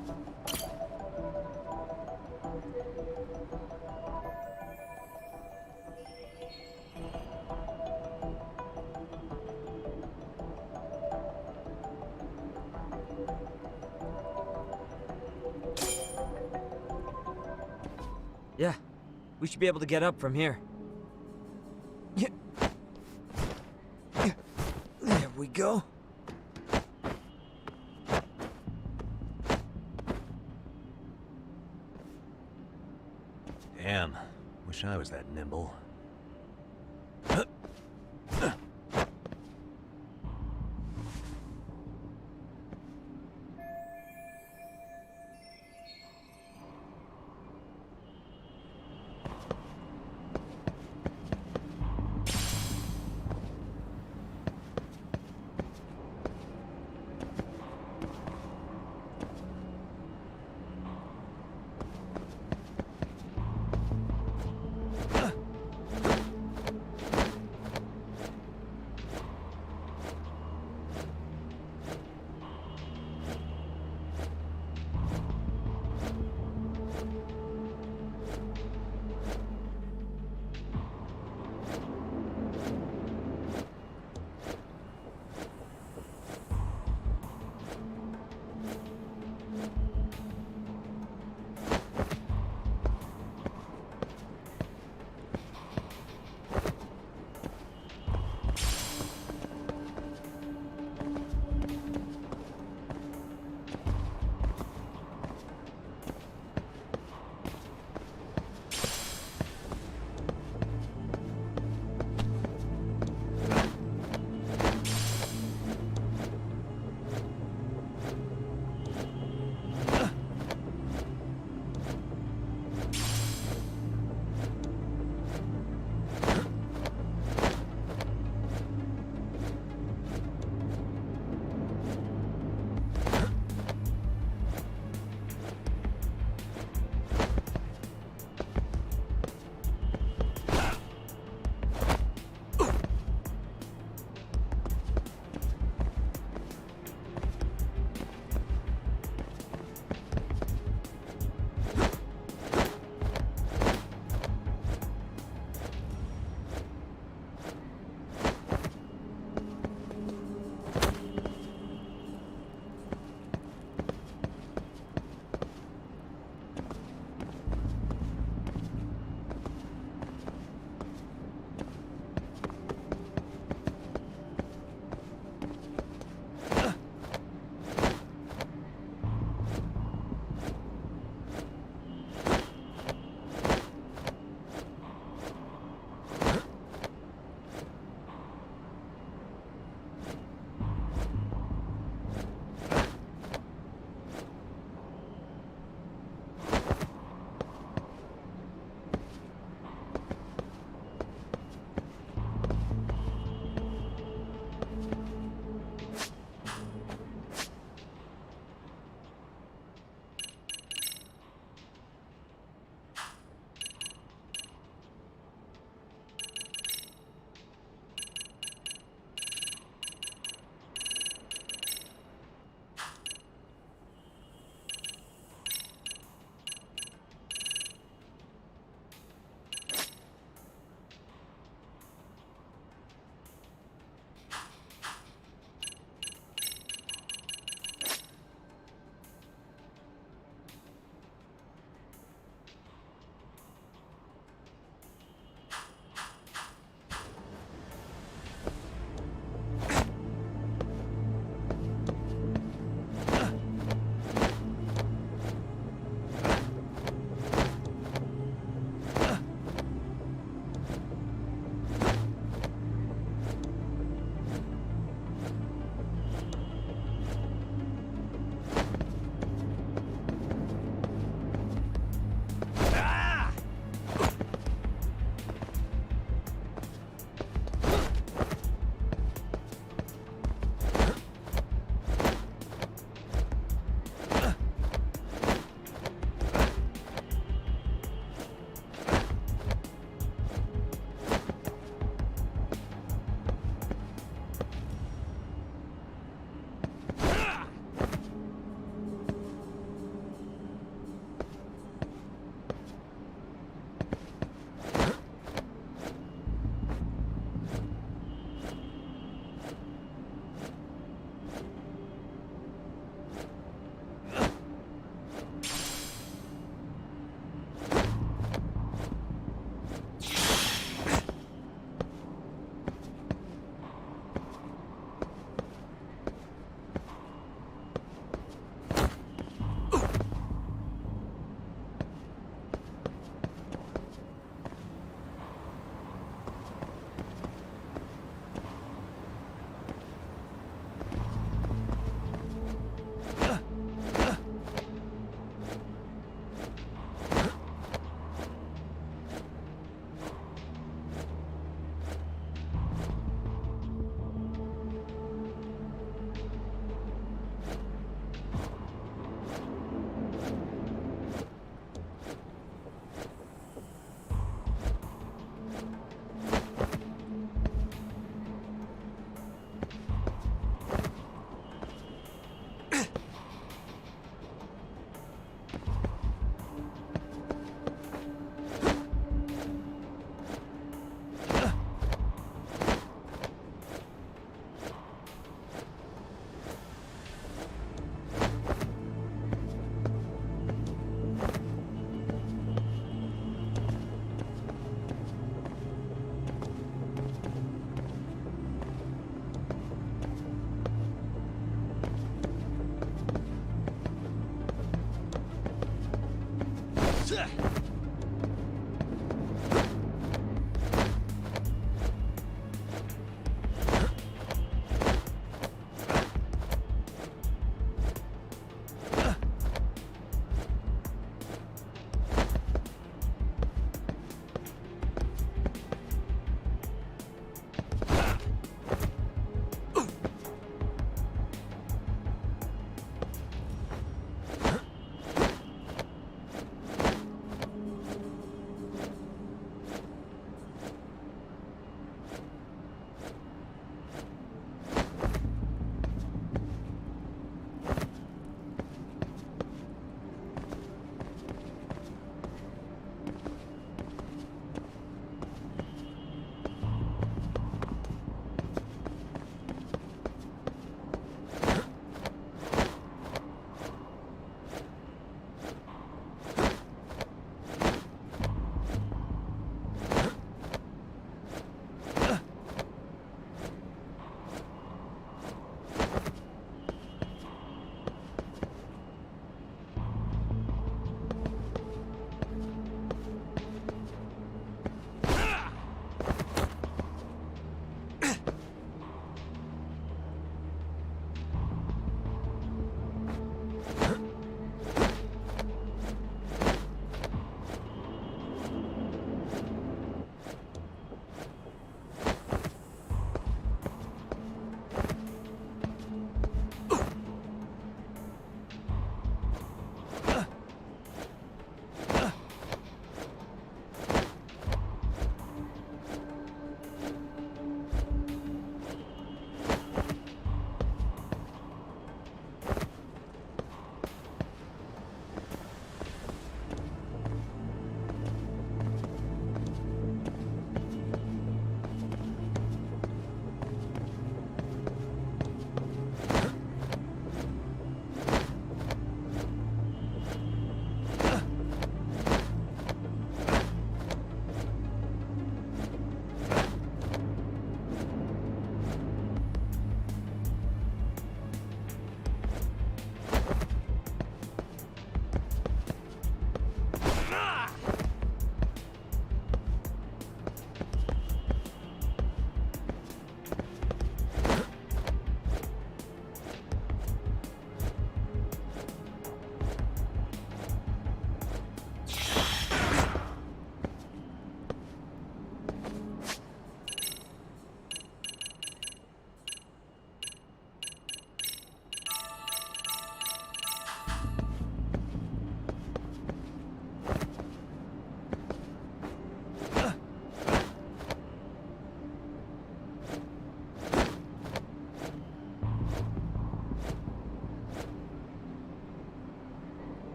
Yeah, we should be able to get up from here. There we go. Damn. Wish I was that nimble.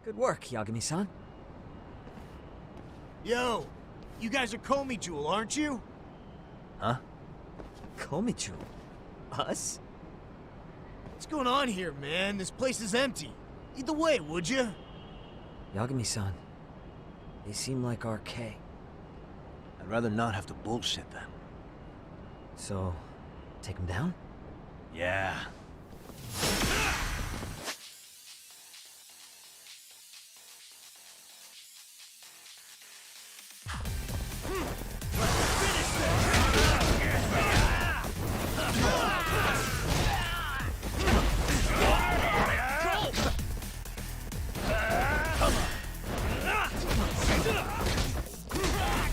Good work, Yagami-san. Yo, you guys are Komi Jewel, aren't you? Huh? Komichu? Us? What's going on here, man? This place is empty. Lead the way, would you? Yagami-san, they seem like RK. I'd rather not have to bullshit them. So, take them down? Yeah.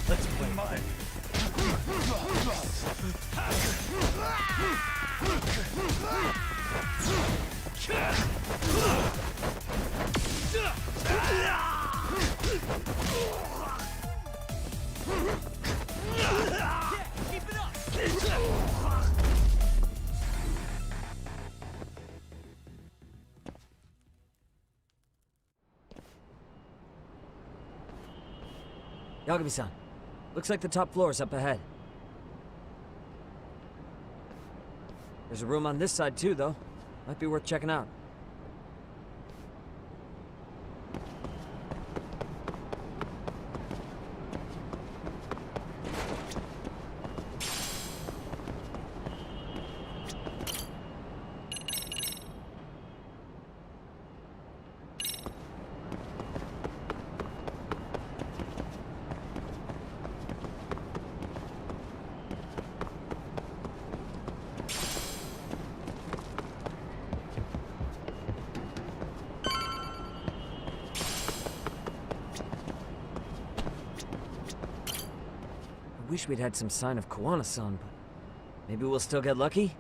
Let's play mine. Keep it up! Yagami-san, looks like the top floor is up ahead. There's a room on this side too, though. Might be worth checking out. I wish we'd had some sign of Kuwana-san, but maybe we'll still get lucky?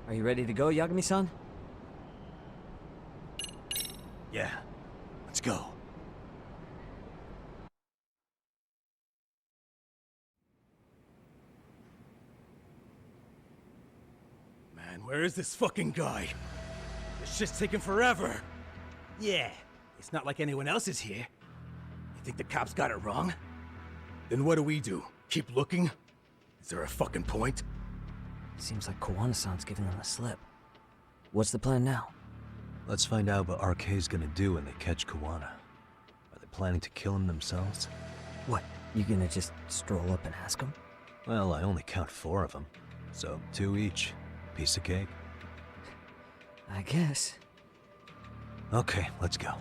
Are you ready to go, Yagami-san? Yeah. Let's go. Man, where is this fucking guy? This shit's taking forever. Yeah, it's not like anyone else is here. You think the cops got it wrong? Then what do? Keep looking? Is there a fucking point? Seems like Kuwana-san's giving them the slip. What's the plan now? Let's find out what RK's gonna do when they catch Kuwana. Are they planning to kill him themselves? What, you gonna just stroll up and ask him? Well, I only count 4 of them. So 2 each. Piece of cake. I guess. Okay, let's go.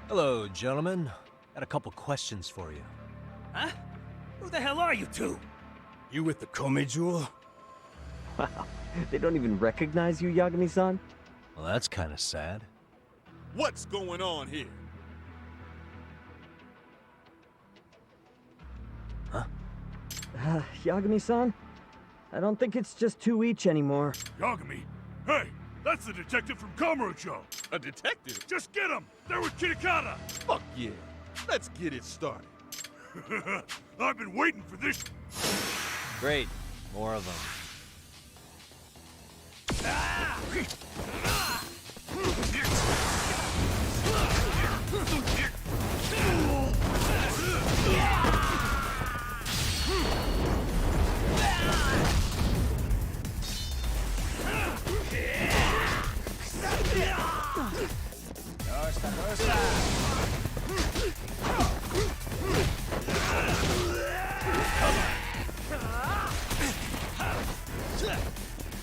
Hello, gentlemen. Got a couple questions for you. Huh? Who the hell are you two? You with the Komi Jewel? Wow, they don't even recognize you, Yagami-san? Well, that's kind of sad. What's going on here? Huh? Yagami-san? I don't think it's just 2 each anymore. Yagami? Hey, that's the detective from Kamurocho. A detective? Just get him! They're with Kitakata! Fuck yeah. Let's get it started. I've been waiting for this. Great. More of them.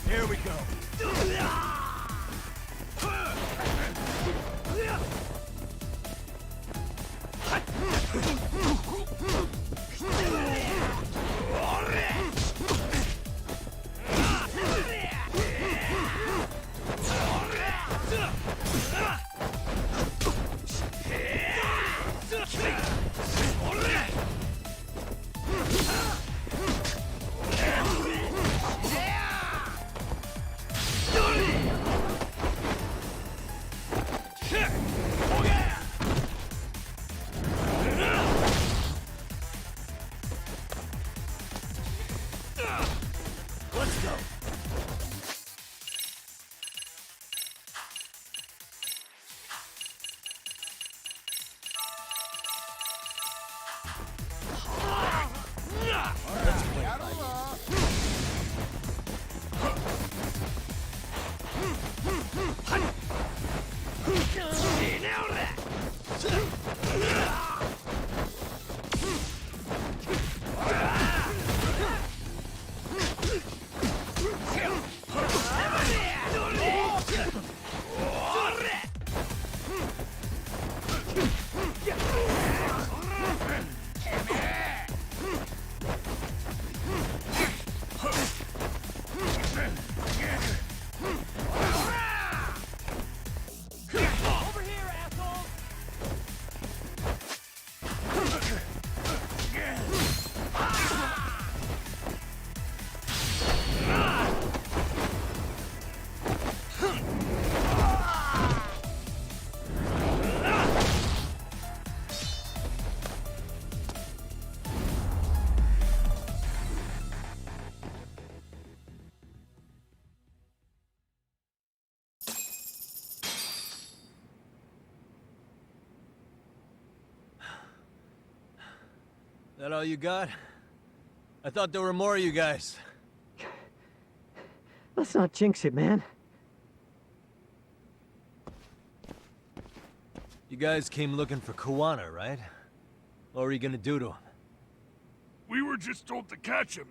Here we go. That all you got? I thought there were more of you guys. Let's not jinx it, man. You guys came looking for Kuwana, right? What were you gonna do to him? We were just told to catch him.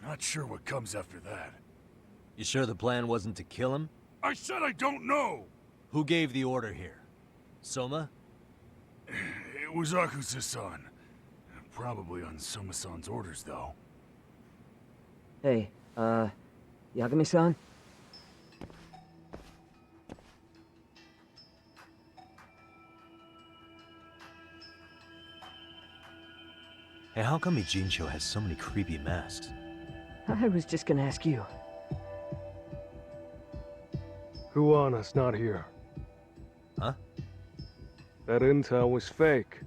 Not sure what comes after that. You sure the plan wasn't to kill him? I said I don't know! Who gave the order here? Soma? It was Akusa-san. Probably on Soma-san's orders, though. Hey, Yagami-san? Hey, how come Ijincho has so many creepy masks? I was just gonna ask you. Kuwana's not here. Huh? That intel was fake.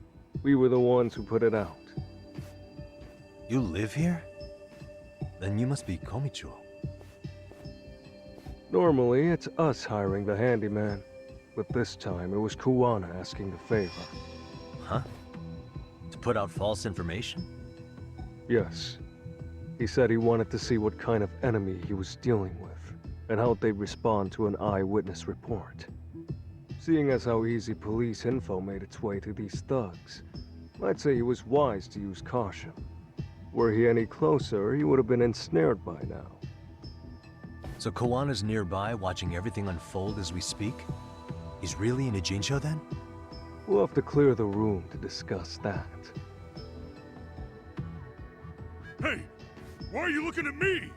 We were the ones who put it out. You live here? Then you must be Komicho. Normally, it's us hiring the handyman. But this time, it was Kuwana asking the favor. Huh? To put out false information? Yes. He said he wanted to see what kind of enemy he was dealing with, and how they'd respond to an eyewitness report. Seeing as how easy police info made its way to these thugs, I'd say he was wise to use caution. Were he any closer, he would have been ensnared by now. So Kuwana's nearby, watching everything unfold as we speak? He's really in Ijincho then? We'll have to clear the room to discuss that. Hey! Why are you looking at me?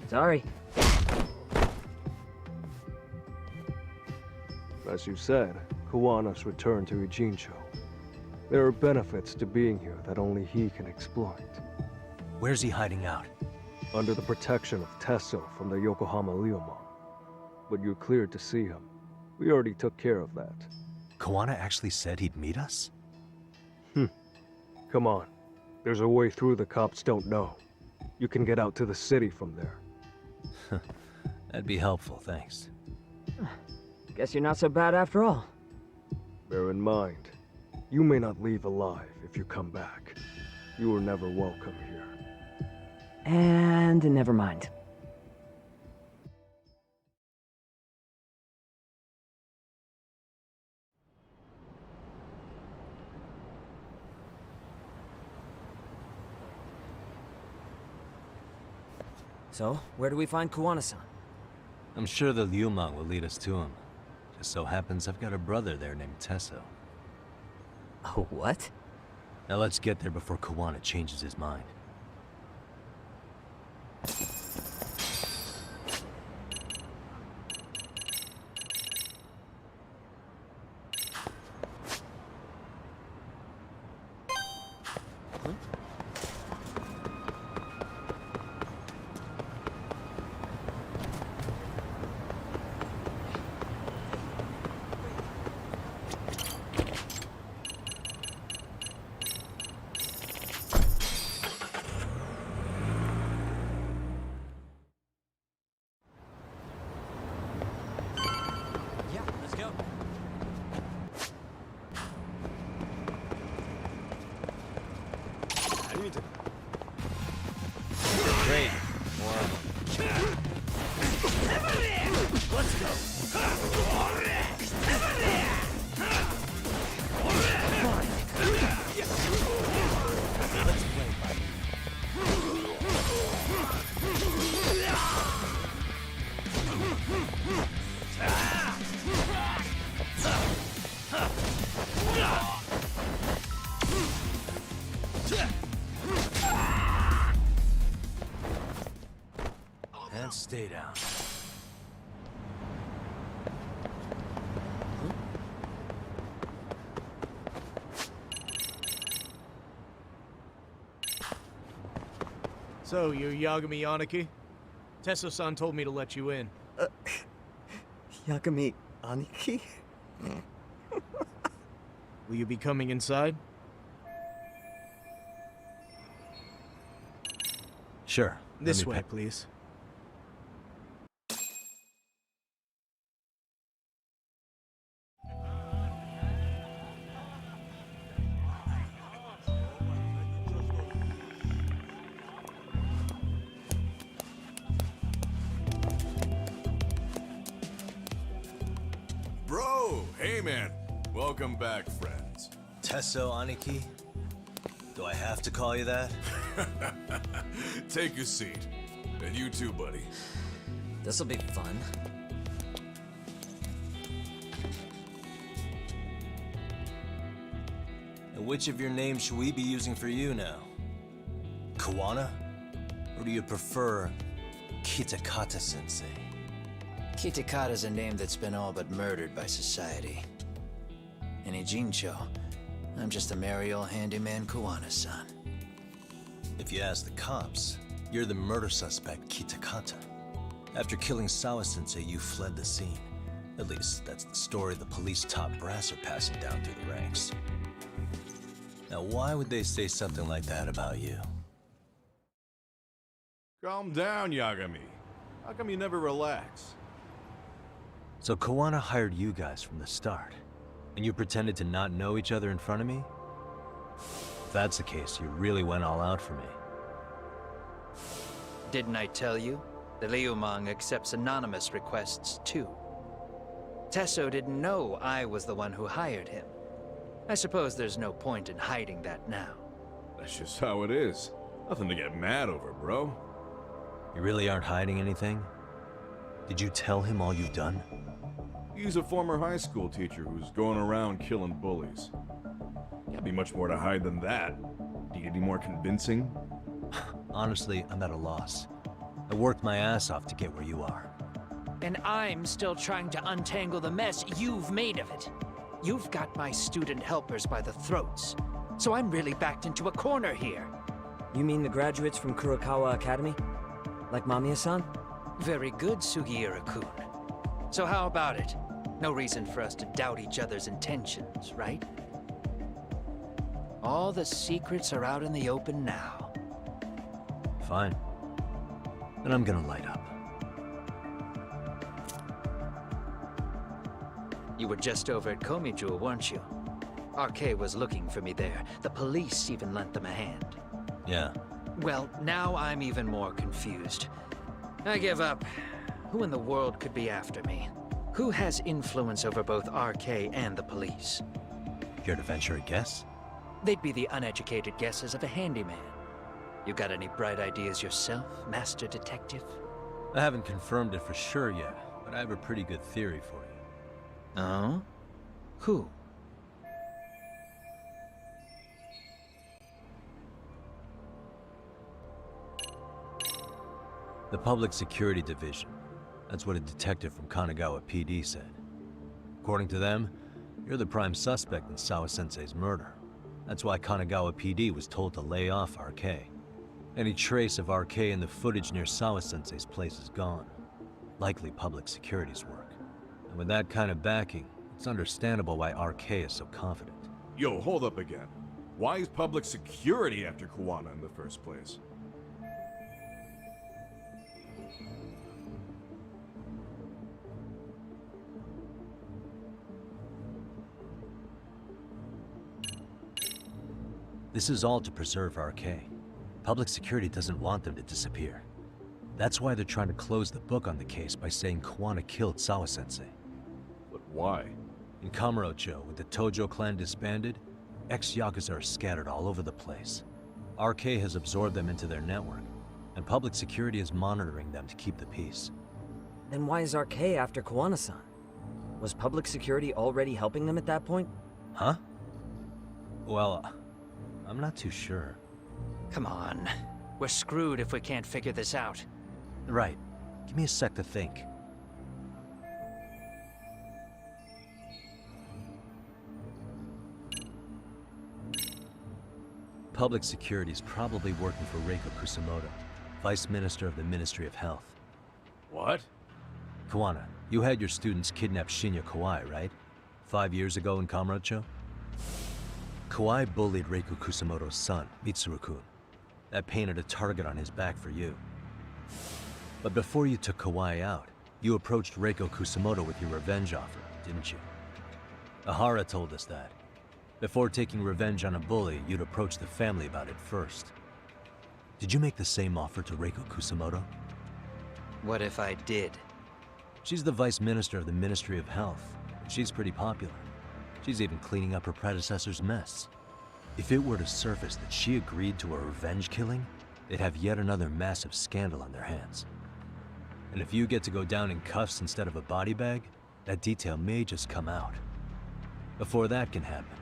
Sorry. As you said, Kuwana's returned to Ijincho. There are benefits to being here that only he can exploit. Where's he hiding out? Under the protection of Tesso from the Yokohama Ryomon. But you're cleared to see him. We already took care of that. Kuwana actually said he'd meet us? Come on. There's a way through the cops don't know. You can get out to the city from there. That'd be helpful, thanks. Guess you're not so bad after all. Bear in mind, you may not leave alive if you come back. You were never welcome here. And never mind. So, where do we find Kuwana-san? I'm sure the Ryomon will lead us to him. Just so happens I've got a brother there named Tesso. Oh, what? Now let's get there before Kuwana changes his mind. stay down. So, you're Yagami Aniki? Tesso-san told me to let you in. Yagami Aniki? Will you be coming inside? Sure. This way, please. Bro, hey man. Welcome back, friends. Tesso Aniki? Do I have to call you that? Take a seat. And you too, buddy. This'll be fun. And which of your names should we be using for you now? Kawana? Or do you prefer Kitakata-sensei? Kitakata's a name that's been all but murdered by society. And Ijincho, I'm just a merry old handyman Kawana-san. If you ask the cops, you're the murder suspect, Kitakata. After killing Sawa-sensei, you fled the scene. At least, that's the story the police top brass are passing down through the ranks. Now, why would they say something like that about you? Calm down, Yagami. How come you never relax? So Kawana hired you guys from the start, and you pretended to not know each other in front of me? If that's the case, you really went all out for me. Didn't I tell you? The Liumang accepts anonymous requests too. Tesso didn't know I was the one who hired him. I suppose there's no point in hiding that now. That's just how it is. Nothing to get mad over, bro. You really aren't hiding anything? Did you tell him all you've done? He's a former high school teacher who's going around killing bullies. Can't be much more to hide than that. Need any more convincing? Honestly, I'm at a loss. I worked my ass off to get where you are. And I'm still trying to untangle the mess you've made of it. You've got my student helpers by the throats. So I'm really backed into a corner here. You mean the graduates from Kurokawa Academy? Like Mamiya-san? Very good, Sugiura-kun. So how about it? No reason for us to doubt each other's intentions, right? All the secrets are out in the open now. Fine. Then I'm gonna light up. You were just over at Komijul, weren't you? RK was looking for me there. The police even lent them a hand. Yeah. Well, now I'm even more confused. I give up. Who in the world could be after me? Who has influence over both RK and the police? Care to venture a guess? They'd be the uneducated guesses of a handyman. You got any bright ideas yourself, Master Detective? I haven't confirmed it for sure yet, but I have a pretty good theory for you. Oh? Who? The Public Security Division. That's what a detective from Kanagawa PD said. According to them, you're the prime suspect in Sawa-sensei's murder. That's why Kanagawa PD was told to lay off RK. Any trace of RK in the footage near Sawa-sensei's place is gone. Likely public security's work. And with that kind of backing, it's understandable why RK is so confident. Yo, hold up again. Why is public security after Kawana in the first place? This is all to preserve RK. Public security doesn't want them to disappear. That's why they're trying to close the book on the case by saying Kawana killed Sawa-sensei. But why? In Kamurocho, with the Tojo clan disbanded, ex-Yakuza are scattered all over the place. RK has absorbed them into their network, and public security is monitoring them to keep the peace. Then why is RK after Kawana-san? Was public security already helping them at that point? Huh? Well, I'm not too sure. Come on. We're screwed if we can't figure this out. Right. Give me a sec to think. Public Security is probably working for Reiko Kusamoto, Vice Minister of the Ministry of Health. What? Kawana, you had your students kidnap Shinya Kawai, right? 5 years ago in Kamurocho? Kawai bullied Reiko Kusamoto's son, Mitsuru-kun. That painted a target on his back for you. But before you took Kawai out, you approached Reiko Kusamoto with your revenge offer, didn't you? Ahara told us that. Before taking revenge on a bully, you'd approach the family about it first. Did you make the same offer to Reiko Kusamoto? What if I did? She's the Vice Minister of the Ministry of Health. She's pretty popular. She's even cleaning up her predecessor's mess. If it were to surface that she agreed to a revenge killing, they'd have yet another massive scandal on their hands. And if you get to go down in cuffs instead of a body bag, that detail may just come out. Before that can happen,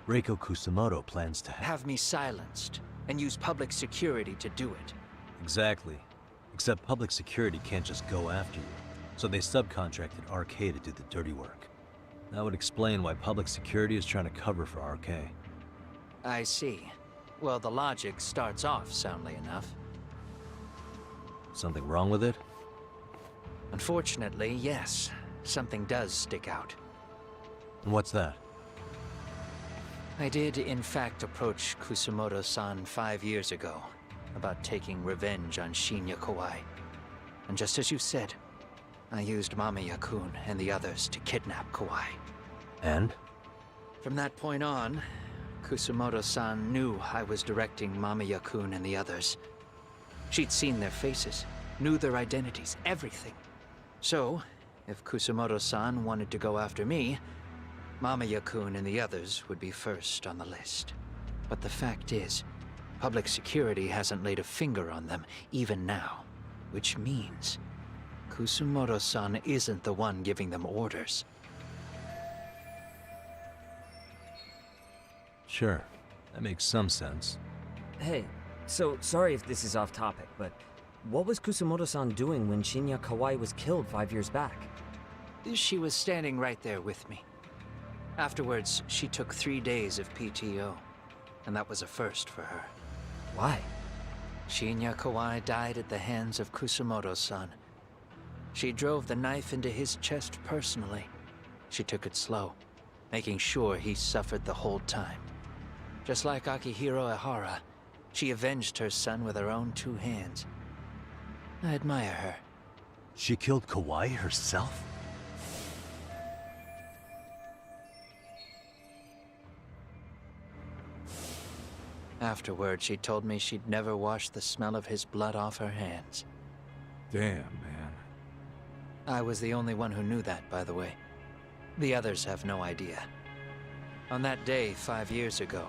Reiko Kusamoto plans to have me silenced and use public security to do it. Exactly. Except public security can't just go after you, so they subcontracted RK to do the dirty work. That would explain why public security is trying to cover for RK. I see. Well, the logic starts off soundly enough. Something wrong with it? Unfortunately, yes. Something does stick out. And what's that? I did, in fact, approach Kusamoto-san 5 years ago about taking revenge on Shinya Kawai. And just as you said, I used Mamiya-kun and the others to kidnap Kawai. And? From that point on, Kusamoto-san knew I was directing Mamiya-kun and the others. She'd seen their faces, knew their identities, everything. So, if Kusamoto-san wanted to go after me, Mamiya-kun and the others would be first on the list. But the fact is, public security hasn't laid a finger on them, even now. Which means, Kusamoto-san isn't the one giving them orders. Sure, that makes some sense. Hey, so sorry if this is off topic, but what was Kusamoto-san doing when Shinya Kawai was killed 5 years back? She was standing right there with me. Afterwards, she took 3 days of PTO, and that was a first for her. Why? Shinya Kawai died at the hands of Kusamoto-san. She drove the knife into his chest personally. She took it slow, making sure he suffered the whole time. Just like Akihiro Ehara, she avenged her son with her own 2 hands. I admire her. She killed Kawai herself? Afterward, she told me she'd never wash the smell of his blood off her hands. Damn, man. I was the only one who knew that, by the way. The others have no idea. On that day 5 years ago,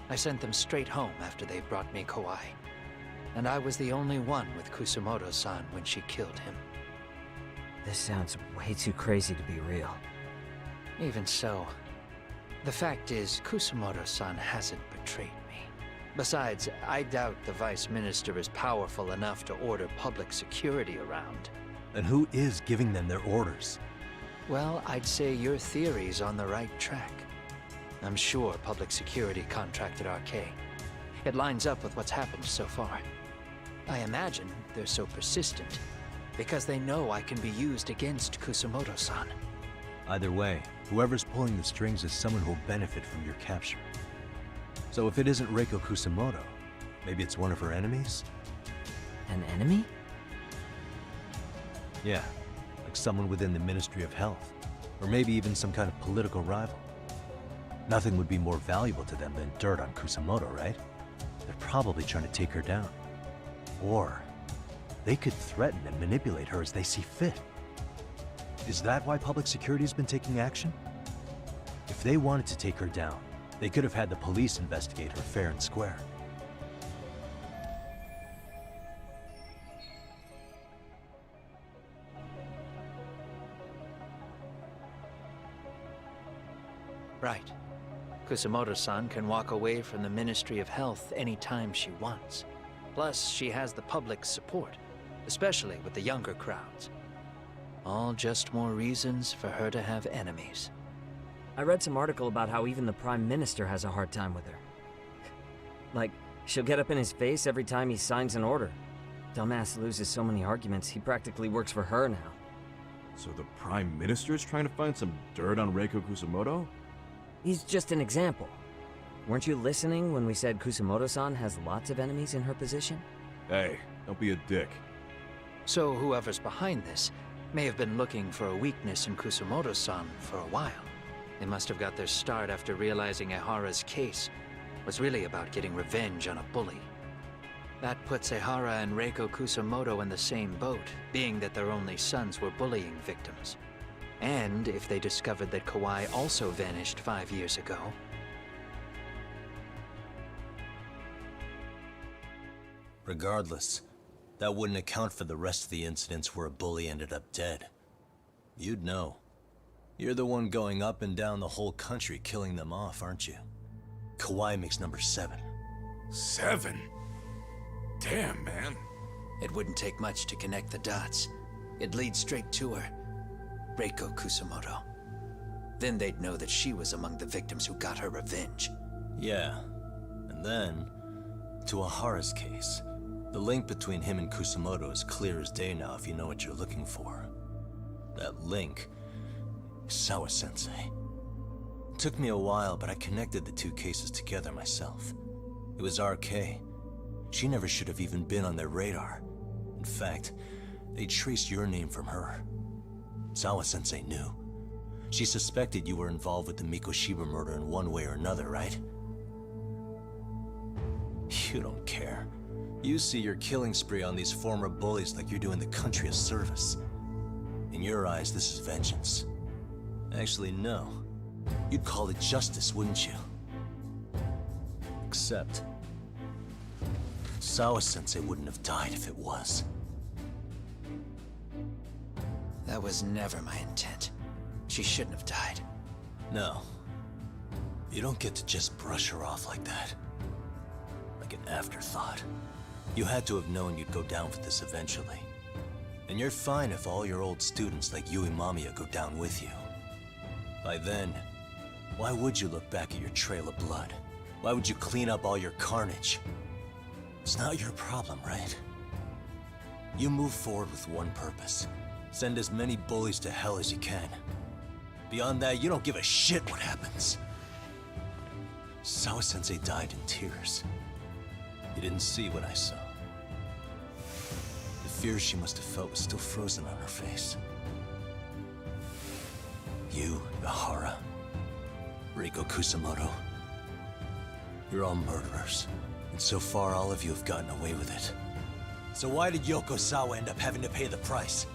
I sent them straight home after they brought me Kawai. And I was the only one with Kusamoto-san when she killed him. This sounds way too crazy to be real. Even so, the fact is, Kusamoto-san hasn't betrayed me. Besides, I doubt the Vice Minister is powerful enough to order public security around. And who is giving them their orders? Well, I'd say your theory's on the right track. I'm sure public security contracted RK. It lines up with what's happened so far. I imagine they're so persistent because they know I can be used against Kusamoto-san. Either way, whoever's pulling the strings is someone who'll benefit from your capture. So if it isn't Reiko Kusamoto, maybe it's one of her enemies? An enemy? Yeah, like someone within the Ministry of Health, or maybe even some kind of political rival. Nothing would be more valuable to them than dirt on Kusamoto, right? They're probably trying to take her down. Or they could threaten and manipulate her as they see fit. Is that why public security's been taking action? If they wanted to take her down, they could have had the police investigate her fair and square. Right. Kusamoto-san can walk away from the Ministry of Health anytime she wants. Plus, she has the public's support. especially with the younger crowds. All just more reasons for her to have enemies. I read some article about how even the Prime Minister has a hard time with her. Like, she'll get up in his face every time he signs an order. Dumbass loses so many arguments, he practically works for her now. So the Prime Minister's trying to find some dirt on Reiko Kusamoto? He's just an example. Weren't you listening when we said Kusamoto-san has lots of enemies in her position? Hey, don't be a dick. So whoever's behind this may have been looking for a weakness in Kusamoto-san for a while. They must have got their start after realizing Ehara's case was really about getting revenge on a bully. That puts Ehara and Reiko Kusamoto in the same boat, being that their only sons were bullying victims. And if they discovered that Kawai also vanished 5 years ago... Regardless, that wouldn't account for the rest of the incidents where a bully ended up dead. You'd know. You're the one going up and down the whole country killing them off, aren't you? Kawai makes number 7. 7? Damn, man. It wouldn't take much to connect the dots. It'd lead straight to her. Reiko Kusamoto. Then they'd know that she was among the victims who got her revenge. Yeah. And then, to Ehara's case. The link between him and Kusamoto is clear as day now if you know what you're looking for. That link is Sawa-sensei. It took me a while, but I connected the two cases together myself. It was RK. She never should have even been on their radar. In fact, they traced your name from her. Sawa-sensei knew. She suspected you were involved with the Mikoshiba murder in one way or another, right? You don't care. You see your killing spree on these former bullies like you're doing the country a service. In your eyes, this is vengeance. Actually, no. You'd call it justice, wouldn't you? Except... Sawa-sensei wouldn't have died if it was. That was never my intent. She shouldn't have died. No. You don't get to just brush her off like that. Like an afterthought. You had to have known you'd go down for this eventually. And you're fine if all your old students like Yui Mamiya go down with you. By then, why would you look back at your trail of blood? Why would you clean up all your carnage? It's not your problem, right? You move forward with one purpose. Send as many bullies to hell as you can. Beyond that, you don't give a shit what happens. Sawa-sensei died in tears. You didn't see what I saw. The fear she must have felt was still frozen on her face. You, Ehara, Reiko Kusamoto, you're all murderers. And so far, all of you have gotten away with it. So why did Yoko Sawa end up having to pay the price?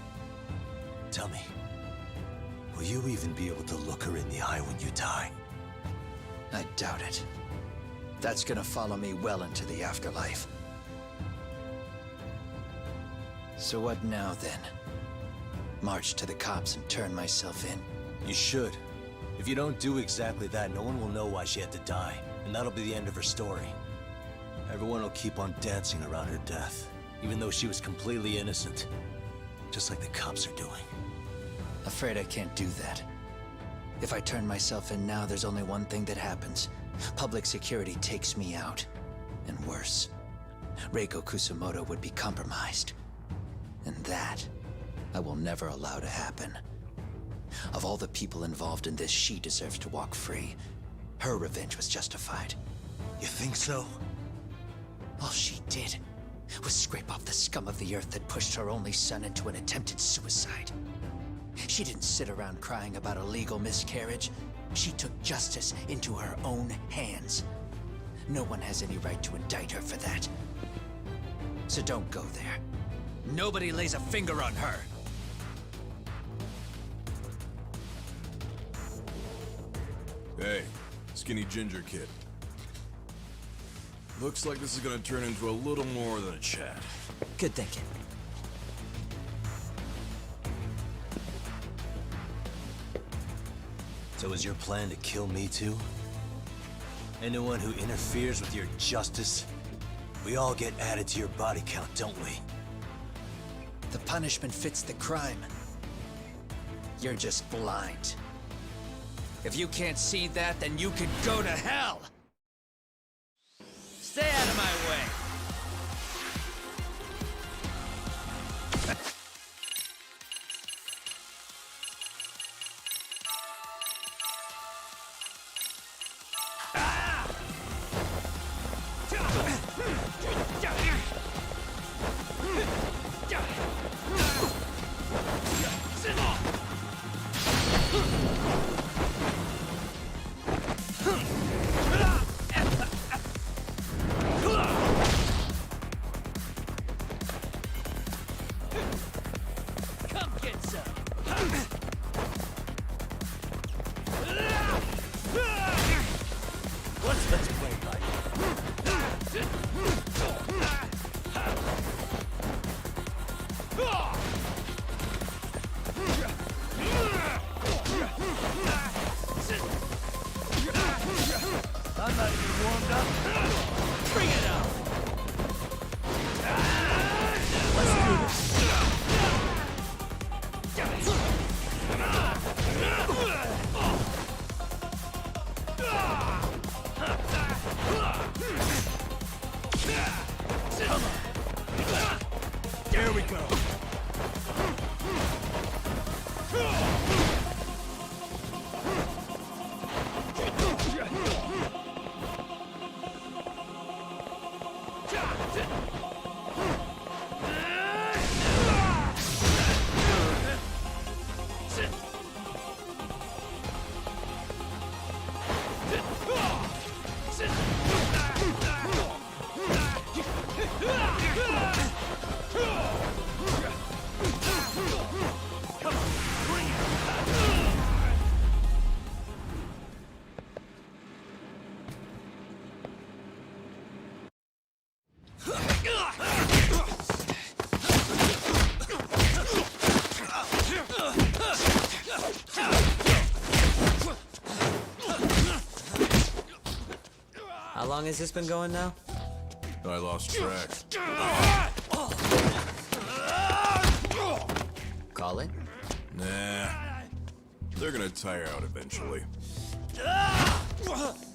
Tell me, will you even be able to look her in the eye when you die? I doubt it. That's gonna follow me well into the afterlife. So what now, then? March to the cops and turn myself in? You should. If you don't do exactly that, no one will know why she had to die, and that'll be the end of her story. Everyone will keep on dancing around her death, even though she was completely innocent. Just like the cops are doing. Afraid I can't do that. If I turn myself in now, there's only one thing that happens. Public security takes me out. And worse, Reiko Kusamoto would be compromised. And that, I will never allow to happen. Of all the people involved in this, she deserves to walk free. Her revenge was justified. You think so? All she did was scrape off the scum of the earth that pushed her only son into an attempted suicide. She didn't sit around crying about a legal miscarriage. She took justice into her own hands. No one has any right to indict her for that. So don't go there. Nobody lays a finger on her. Hey, skinny ginger kid. Looks like this is gonna turn into a little more than a chat. Good thinking. So is your plan to kill me too? Anyone who interferes with your justice, we all get added to your body count, don't we? The punishment fits the crime. You're just blind. If you can't see that, then you can go to hell! Stay out of my way! Come get some! Let's play like I'm not even warmed up. Bring it up! Let's do this. There we go. How long has this been going now? I lost track. Call it? Nah. They're gonna tire out eventually.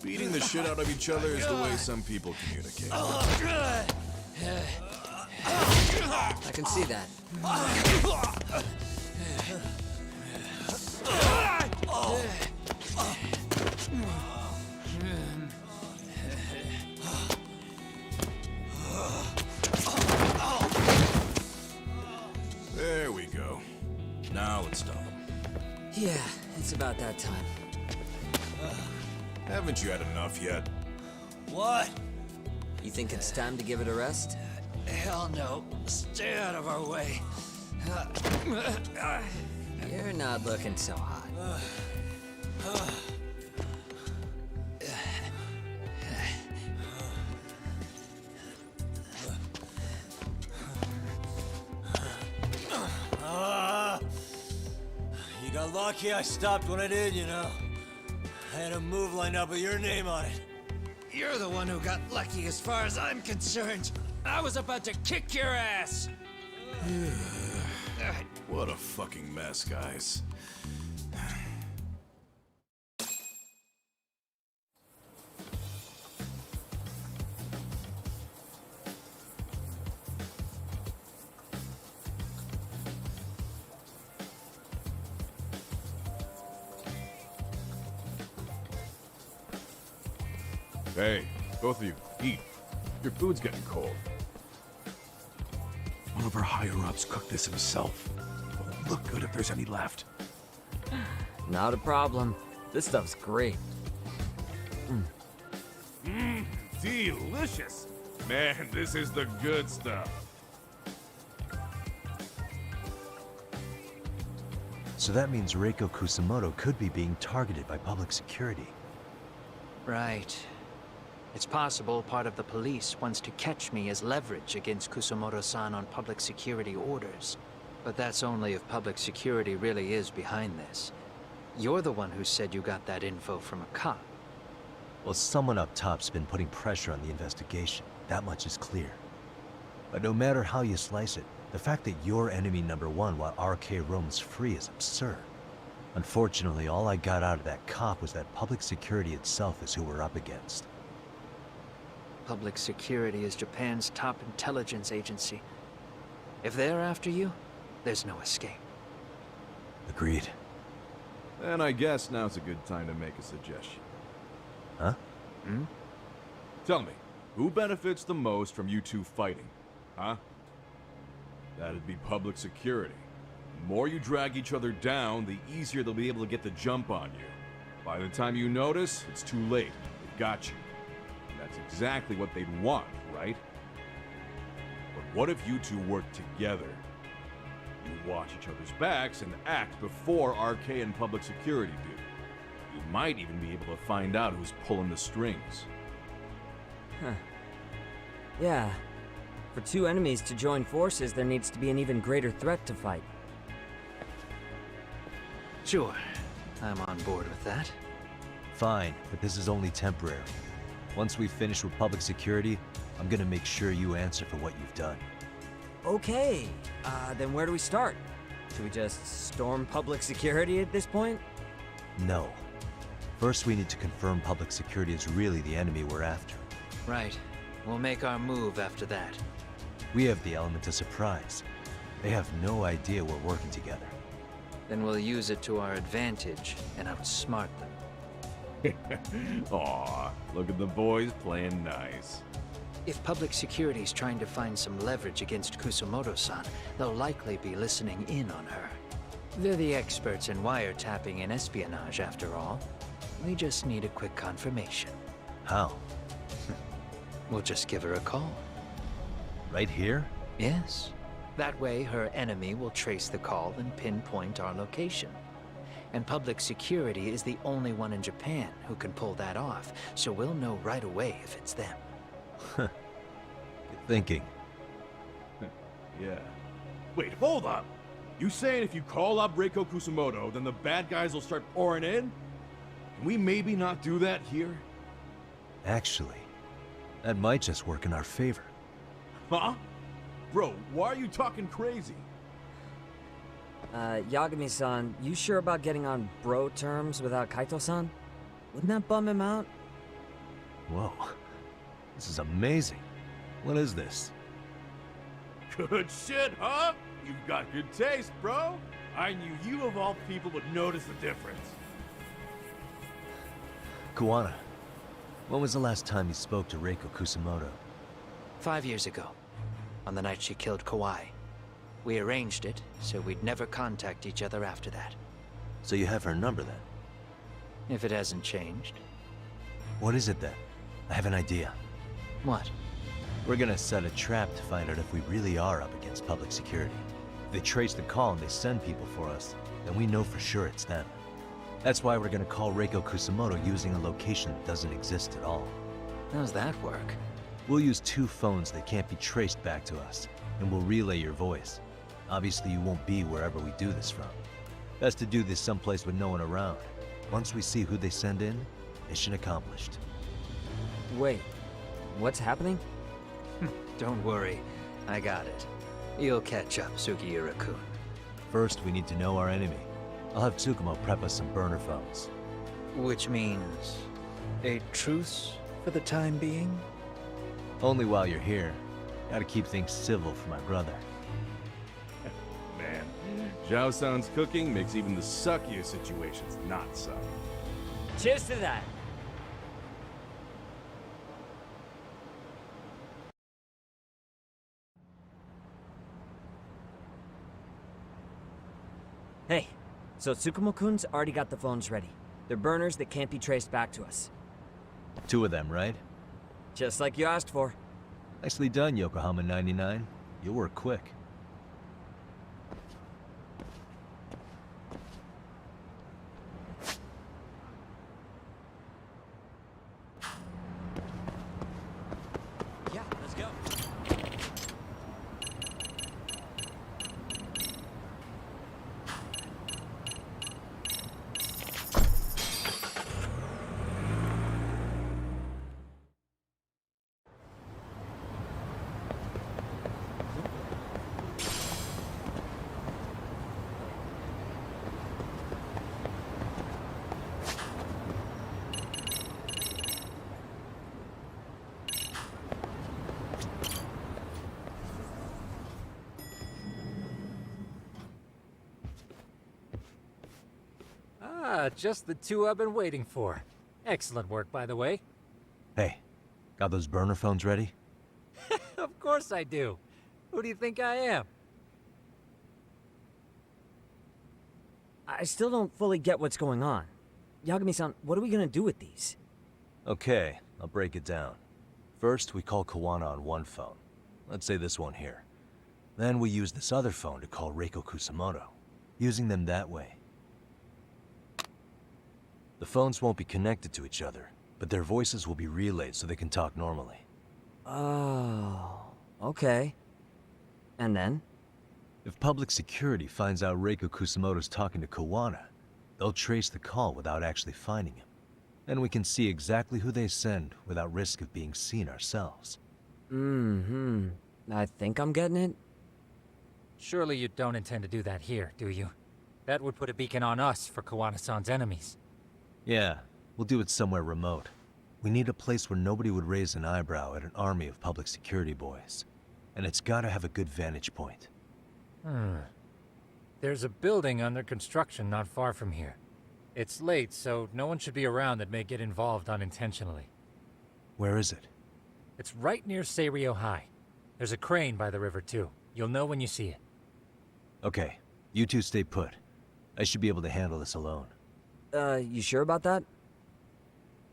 Beating the shit out of each other is the way some people communicate. I can see that. There we go. Now let's stop them. Yeah, it's about that time. Haven't you had enough yet? What? You think it's time to give it a rest? Hell no. Stay out of our way. You're not looking so hot. You got lucky I stopped when I did, you know. I had a move lined up with your name on it. You're the one who got lucky as far as I'm concerned. I was about to kick your ass. What a fucking mess, guys. Hey, both of you, eat. Your food's getting cold. One of our higher-ups cooked this himself. It won't look good if there's any left. Not a problem. This stuff's great. Delicious. Man, this is the good stuff. So that means Reiko Kusamoto could be being targeted by public security. Right. It's possible part of the police wants to catch me as leverage against Kusamoto-san on public security orders. But that's only if public security really is behind this. You're the one who said you got that info from a cop. Well, someone up top's been putting pressure on the investigation. That much is clear. But no matter how you slice it, The fact that you're enemy number one while RK roams free is absurd. Unfortunately, all I got out of that cop was that public security itself is who we're up against. Public security is Japan's top intelligence agency. If they're after you, there's no escape. Agreed. And I guess now's a good time to make a suggestion. Huh? Tell me, who benefits the most from you two fighting? Huh? That'd be public security. The more you drag each other down, the easier they'll be able to get the jump on you. By the time you notice, it's too late. They've got you. And that's exactly what they'd want, right? But what if you two work together? You watch each other's backs and act before RK and public security do. You might even be able to find out who's pulling the strings. Huh. Yeah. For two enemies to join forces, there needs to be an even greater threat to fight. Sure. I'm on board with that. Fine, but this is only temporary. Once we finish with public security, I'm gonna make sure you answer for what you've done. Okay, then where do we start? Should we just storm public security at this point? No. First, we need to confirm public security is really the enemy we're after. Right. We'll make our move after that. We have the element of surprise. They have no idea we're working together. Then we'll use it to our advantage and outsmart them. Aw, look at the boys playing nice. If public security's trying to find some leverage against Kusumoto-san, they'll likely be listening in on her. They're the experts in wiretapping and espionage, after all. We just need a quick confirmation. How? We'll just give her a call. Right here? Yes. That way, her enemy will trace the call and pinpoint our location. And public security is the only one in Japan who can pull that off, so we'll know right away if it's them. Good thinking. Yeah. Wait, hold up! You saying if you call up Reiko Kusumoto, then the bad guys will start pouring in? Can we maybe not do that here? Actually, that might just work in our favor. Huh? Bro, why are you talking crazy? Yagami-san, you sure about getting on bro terms without Kaito-san? Wouldn't that bum him out? Whoa. This is amazing. What is this? Good shit, huh? You've got good taste, bro. I knew you of all people would notice the difference. Kuwana, when was the last time you spoke to Reiko Kusumoto? 5 years ago, on the night she killed Kawai. We arranged it, so we'd never contact each other after that. So you have her number then? If it hasn't changed. What is it then? I have an idea. What? We're gonna set a trap to find out if we really are up against public security. If they trace the call and they send people for us, then we know for sure it's them. That's why we're gonna call Reiko Kusumoto using a location that doesn't exist at all. How's that work? We'll use 2 phones that can't be traced back to us, and we'll relay your voice. Obviously, you won't be wherever we do this from. Best to do this someplace with no one around. Once we see who they send in, mission accomplished. Wait, what's happening? Don't worry, I got it. You'll catch up, Sugiura-kun. First, we need to know our enemy. I'll have Tsukumo prep us some burner phones. Which means a truce for the time being? Only while you're here. Gotta keep things civil for my brother. Man, Zhao-san's cooking makes even the suckiest situations not suck. Cheers to that! Hey, so Tsukumo-kun's already got the phones ready. They're burners that can't be traced back to us. 2 of them, right? Just like you asked for. Nicely done, Yokohama 99. You'll work quick. Yeah, let's go. just the two I've been waiting for. Excellent work, by the way. Hey, got those burner phones ready? Of course I do. Who do you think I am? I still don't fully get what's going on. Yagami-san, what are we gonna do with these? Okay, I'll break it down. First, we call Kawana on one phone. Let's say this one here. Then we use this other phone to call Reiko Kusamoto, using them that way. The phones won't be connected to each other, but their voices will be relayed so they can talk normally. Oh, okay. And then? If public security finds out Reiko Kusamoto's talking to Kawana, they'll trace the call without actually finding him. And we can see exactly who they send without risk of being seen ourselves. I think I'm getting it. Surely you don't intend to do that here, do you? That would put a beacon on us for Kawana-san's enemies. Yeah, we'll do it somewhere remote. We need a place where nobody would raise an eyebrow at an army of public security boys. And it's gotta have a good vantage point. There's a building under construction not far from here. It's late, so no one should be around that may get involved unintentionally. Where is it? It's right near Seirio High. There's a crane by the river, too. You'll know when you see it. Okay, you two stay put. I should be able to handle this alone. You sure about that?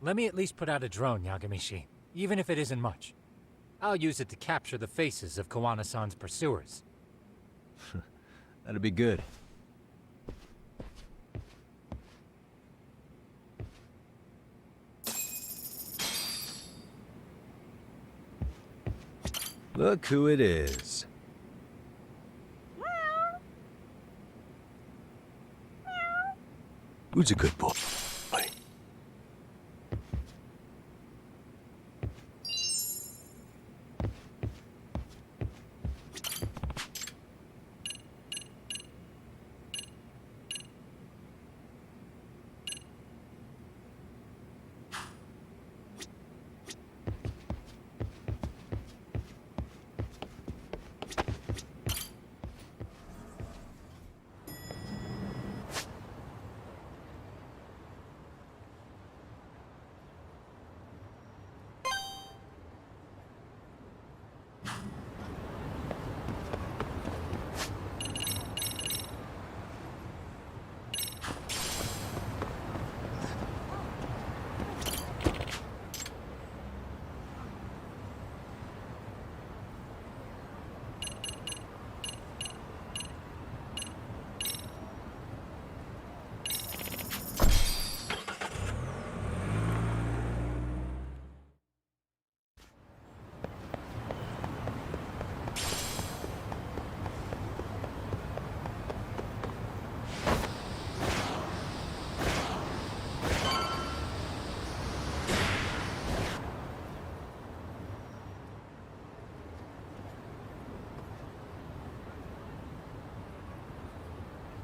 Let me at least put out a drone, Yagamishi, even if it isn't much. I'll use it to capture the faces of Kawana-san's pursuers. That'd be good. Look who it is. Who's a good boy?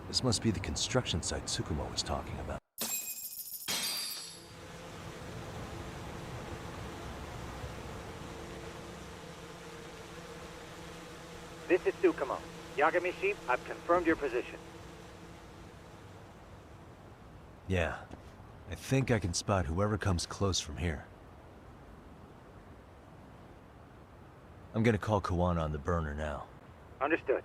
This must be the construction site Tsukumo was talking about. This is Tsukumo. Yagamishi, I've confirmed your position. Yeah, I think I can spot whoever comes close from here. I'm gonna call Kawana on the burner now. Understood.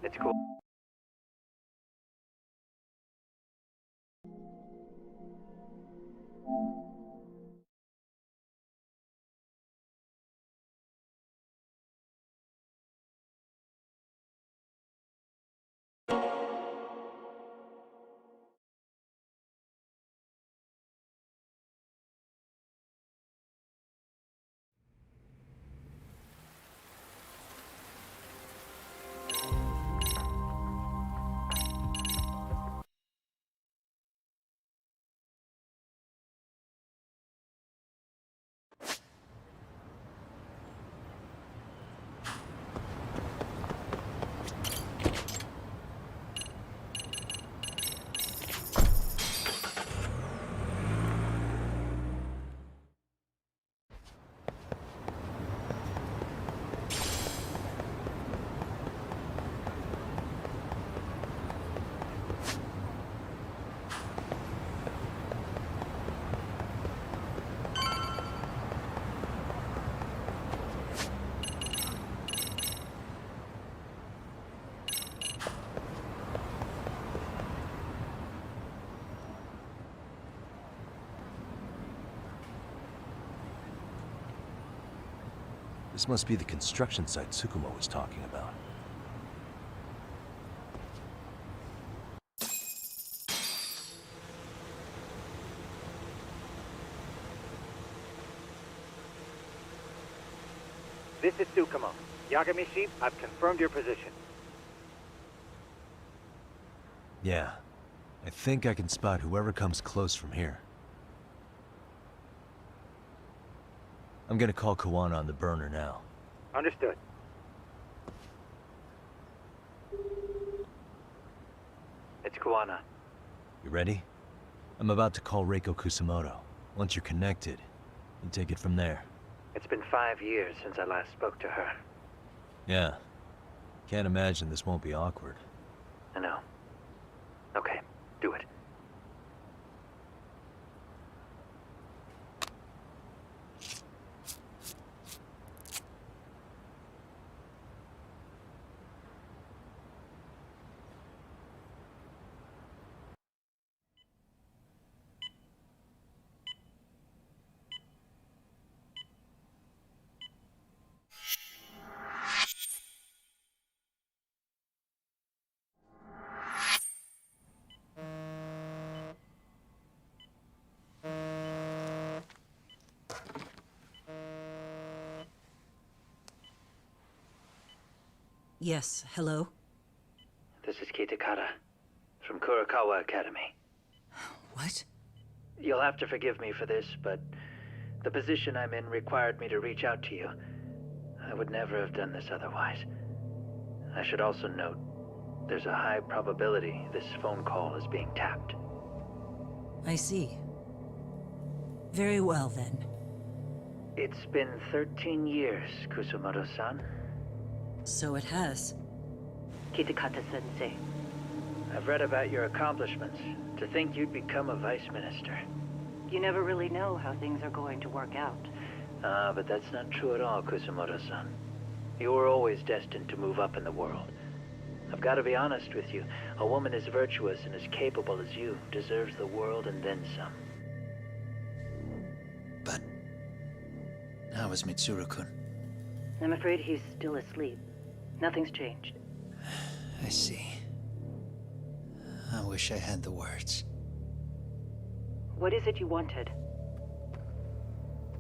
It's cool. This must be the construction site Tsukumo was talking about. This is Tsukumo. Yagamishi, I've confirmed your position. Yeah. I think I can spot whoever comes close from here. I'm gonna call Kawana on the burner now. Understood. It's Kawana. You ready? I'm about to call Reiko Kusamoto. Once you're connected, you take it from there. It's been 5 years since I last spoke to her. Yeah. Can't imagine this won't be awkward. I know. Okay, do it. Yes, hello? This is Kitakata, from Kurakawa Academy. What? You'll have to forgive me for this, but the position I'm in required me to reach out to you. I would never have done this otherwise. I should also note, there's a high probability this phone call is being tapped. I see. Very well, then. It's been 13 years, Kusumoto-san. So it has. Kitakata-sensei. I've read about your accomplishments. To think you'd become a vice minister. You never really know how things are going to work out. But that's not true at all, Kusumoto-san. You were always destined to move up in the world. I've got to be honest with you. A woman as virtuous and as capable as you deserves the world and then some. But how is Mitsuru-kun? I'm afraid he's still asleep. Nothing's changed. I see. I wish I had the words. What is it you wanted?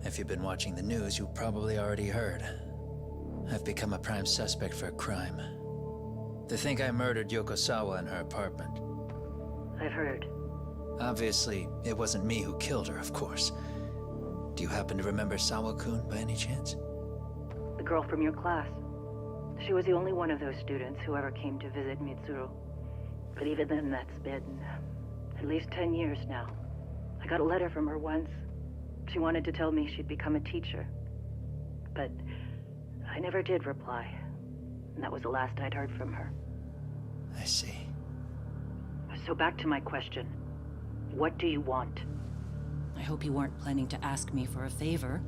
If you've been watching the news, you probably already heard. I've become a prime suspect for a crime. They think I murdered Yokosawa in her apartment. I've heard. Obviously, it wasn't me who killed her, of course. Do you happen to remember Sawa-kun by any chance? The girl from your class. She was the only one of those students who ever came to visit Mitsuru. But even then, that's been at least 10 years now. I got a letter from her once. She wanted to tell me she'd become a teacher. But I never did reply. And that was the last I'd heard from her. I see. So back to my question. What do you want? I hope you weren't planning to ask me for a favor.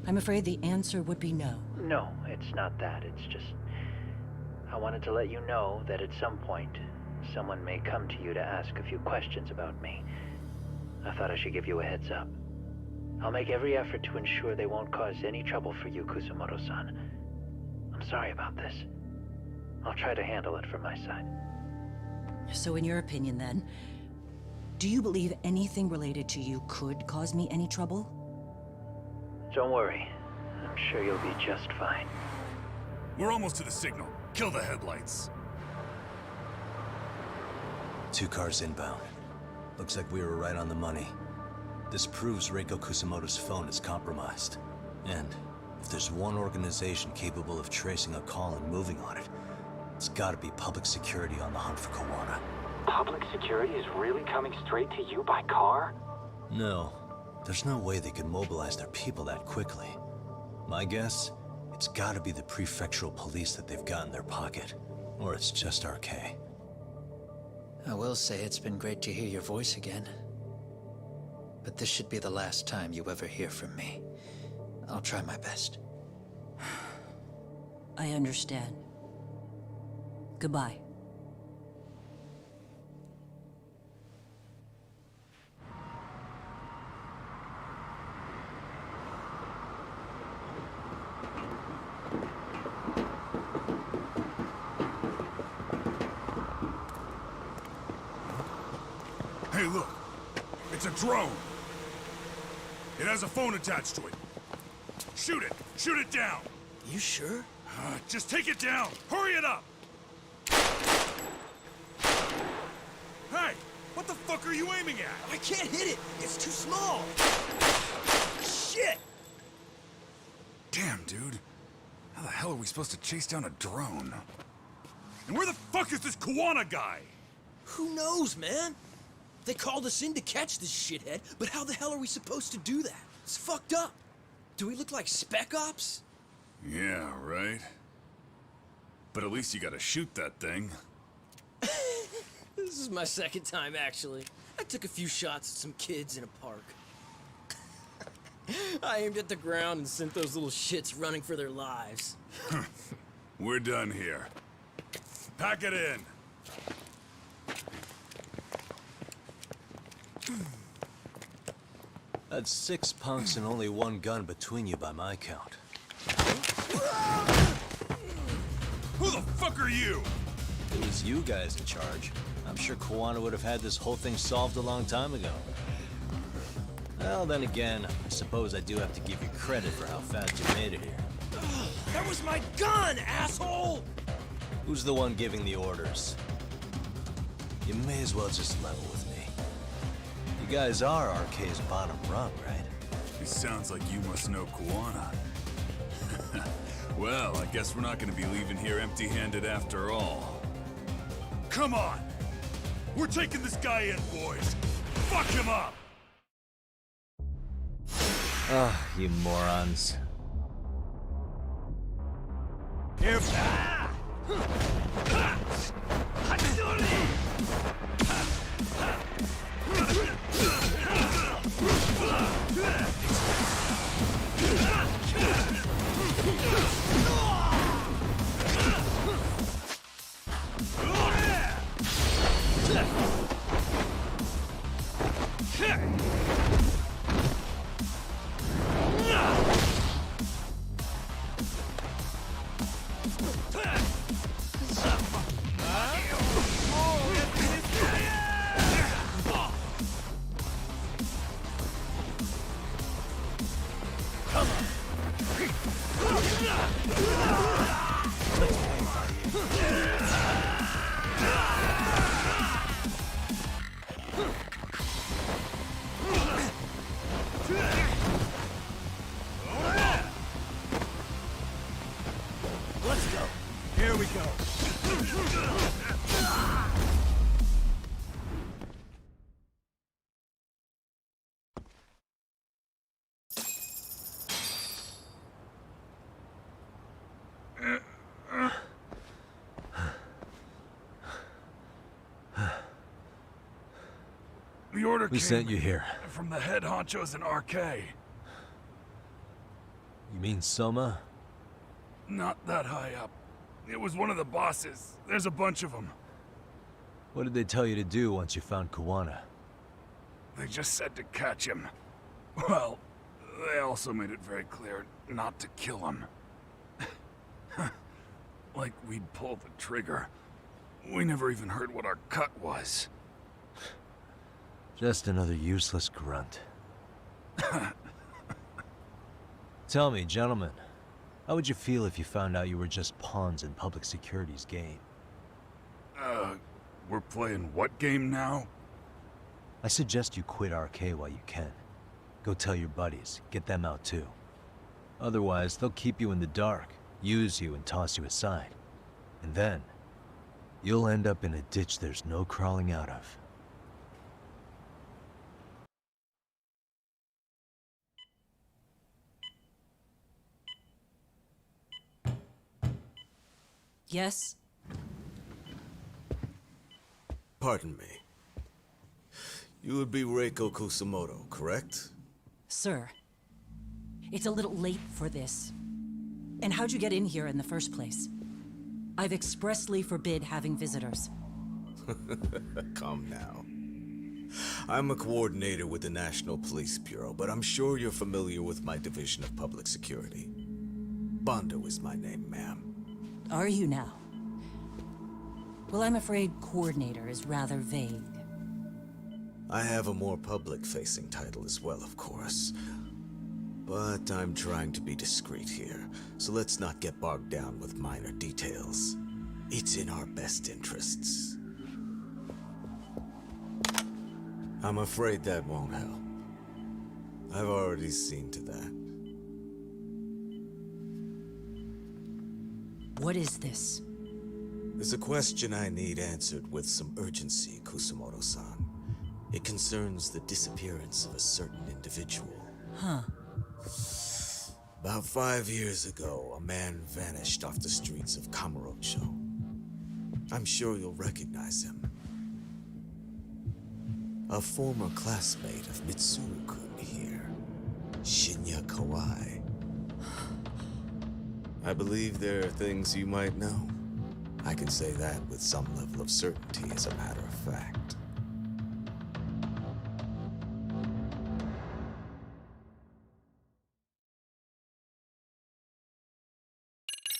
I'm afraid the answer would be no. No, it's not that. It's just... I wanted to let you know that at some point, someone may come to you to ask a few questions about me. I thought I should give you a heads up. I'll make every effort to ensure they won't cause any trouble for you, Kusumoto-san. I'm sorry about this. I'll try to handle it from my side. So in your opinion, then, do you believe anything related to you could cause me any trouble? Don't worry. I'm sure you'll be just fine. We're almost to the signal. Kill the headlights. 2 cars inbound. Looks like we were right on the money. This proves Reiko Kusamoto's phone is compromised. And if there's one organization capable of tracing a call and moving on it, it's gotta be public security on the hunt for Kawana. Public security is really coming straight to you by car? No. There's no way they could mobilize their people that quickly. My guess, it's gotta be the prefectural police that they've got in their pocket. Or it's just RK. I will say it's been great to hear your voice again. But this should be the last time you ever hear from me. I'll try my best. I understand. Goodbye. Hey, look. It's a drone. It has a phone attached to it. Shoot it! Shoot it down! You sure? Just take it down! Hurry it up! Hey! What the fuck are you aiming at? I can't hit it! It's too small! Shit! Damn, dude. How the hell are we supposed to chase down a drone? And where the fuck is this Kuwana guy? Who knows, man? They called us in to catch this shithead, but how the hell are we supposed to do that? It's fucked up. Do we look like Spec Ops? Yeah, right. But at least you gotta shoot that thing. This is my second time, actually. I took a few shots at some kids in a park. I aimed at the ground and sent those little shits running for their lives. We're done here. Pack it in. That's 6 punks and only 1 gun between you by my count. Who the fuck are you? It was you guys in charge. I'm sure Kuwana would have had this whole thing solved a long time ago. Well, then again, I suppose I do have to give you credit for how fast you made it here. That was my gun, asshole! Who's the one giving the orders? You may as well just level with me. You guys are RK's bottom rung, right? It sounds like you must know Kuwana. Well, I guess we're not gonna be leaving here empty-handed after all. Come on! We're taking this guy in, boys! Fuck him up! Ah, you morons. Let's go. Here we go. The order We came sent you here. from the head honchos in RK. You mean Soma? Not that high up. It was one of the bosses. There's a bunch of them. What did they tell you to do once you found Kuwana? They just said to catch him. Well, they also made it very clear not to kill him. Like we'd pull the trigger. We never even heard what our cut was. Just another useless grunt. Tell me, gentlemen, how would you feel if you found out you were just pawns in public security's game? We're playing what game now? I suggest you quit RK while you can. Go tell your buddies, get them out too. Otherwise, they'll keep you in the dark, use you and toss you aside. And then, you'll end up in a ditch there's no crawling out of. Yes? Pardon me. You would be Reiko Kusamoto, correct? Sir, it's a little late for this. And how'd you get in here in the first place? I've expressly forbid having visitors. Come now. I'm a coordinator with the National Police Bureau, but I'm sure you're familiar with my Division of Public Security. Bondo is my name, ma'am. Are you now? Well, I'm afraid coordinator is rather vague. I have a more public-facing title as well, of course. But I'm trying to be discreet here, so let's not get bogged down with minor details. It's in our best interests. I'm afraid that won't help. I've already seen to that. What is this? There's a question I need answered with some urgency, Kusumoto-san. It concerns the disappearance of a certain individual. Huh. About 5 years ago, a man vanished off the streets of Kamurocho. I'm sure you'll recognize him. A former classmate of Mitsuru-kun here, Shinya Kawai. I believe there are things you might know. I can say that with some level of certainty, as a matter of fact.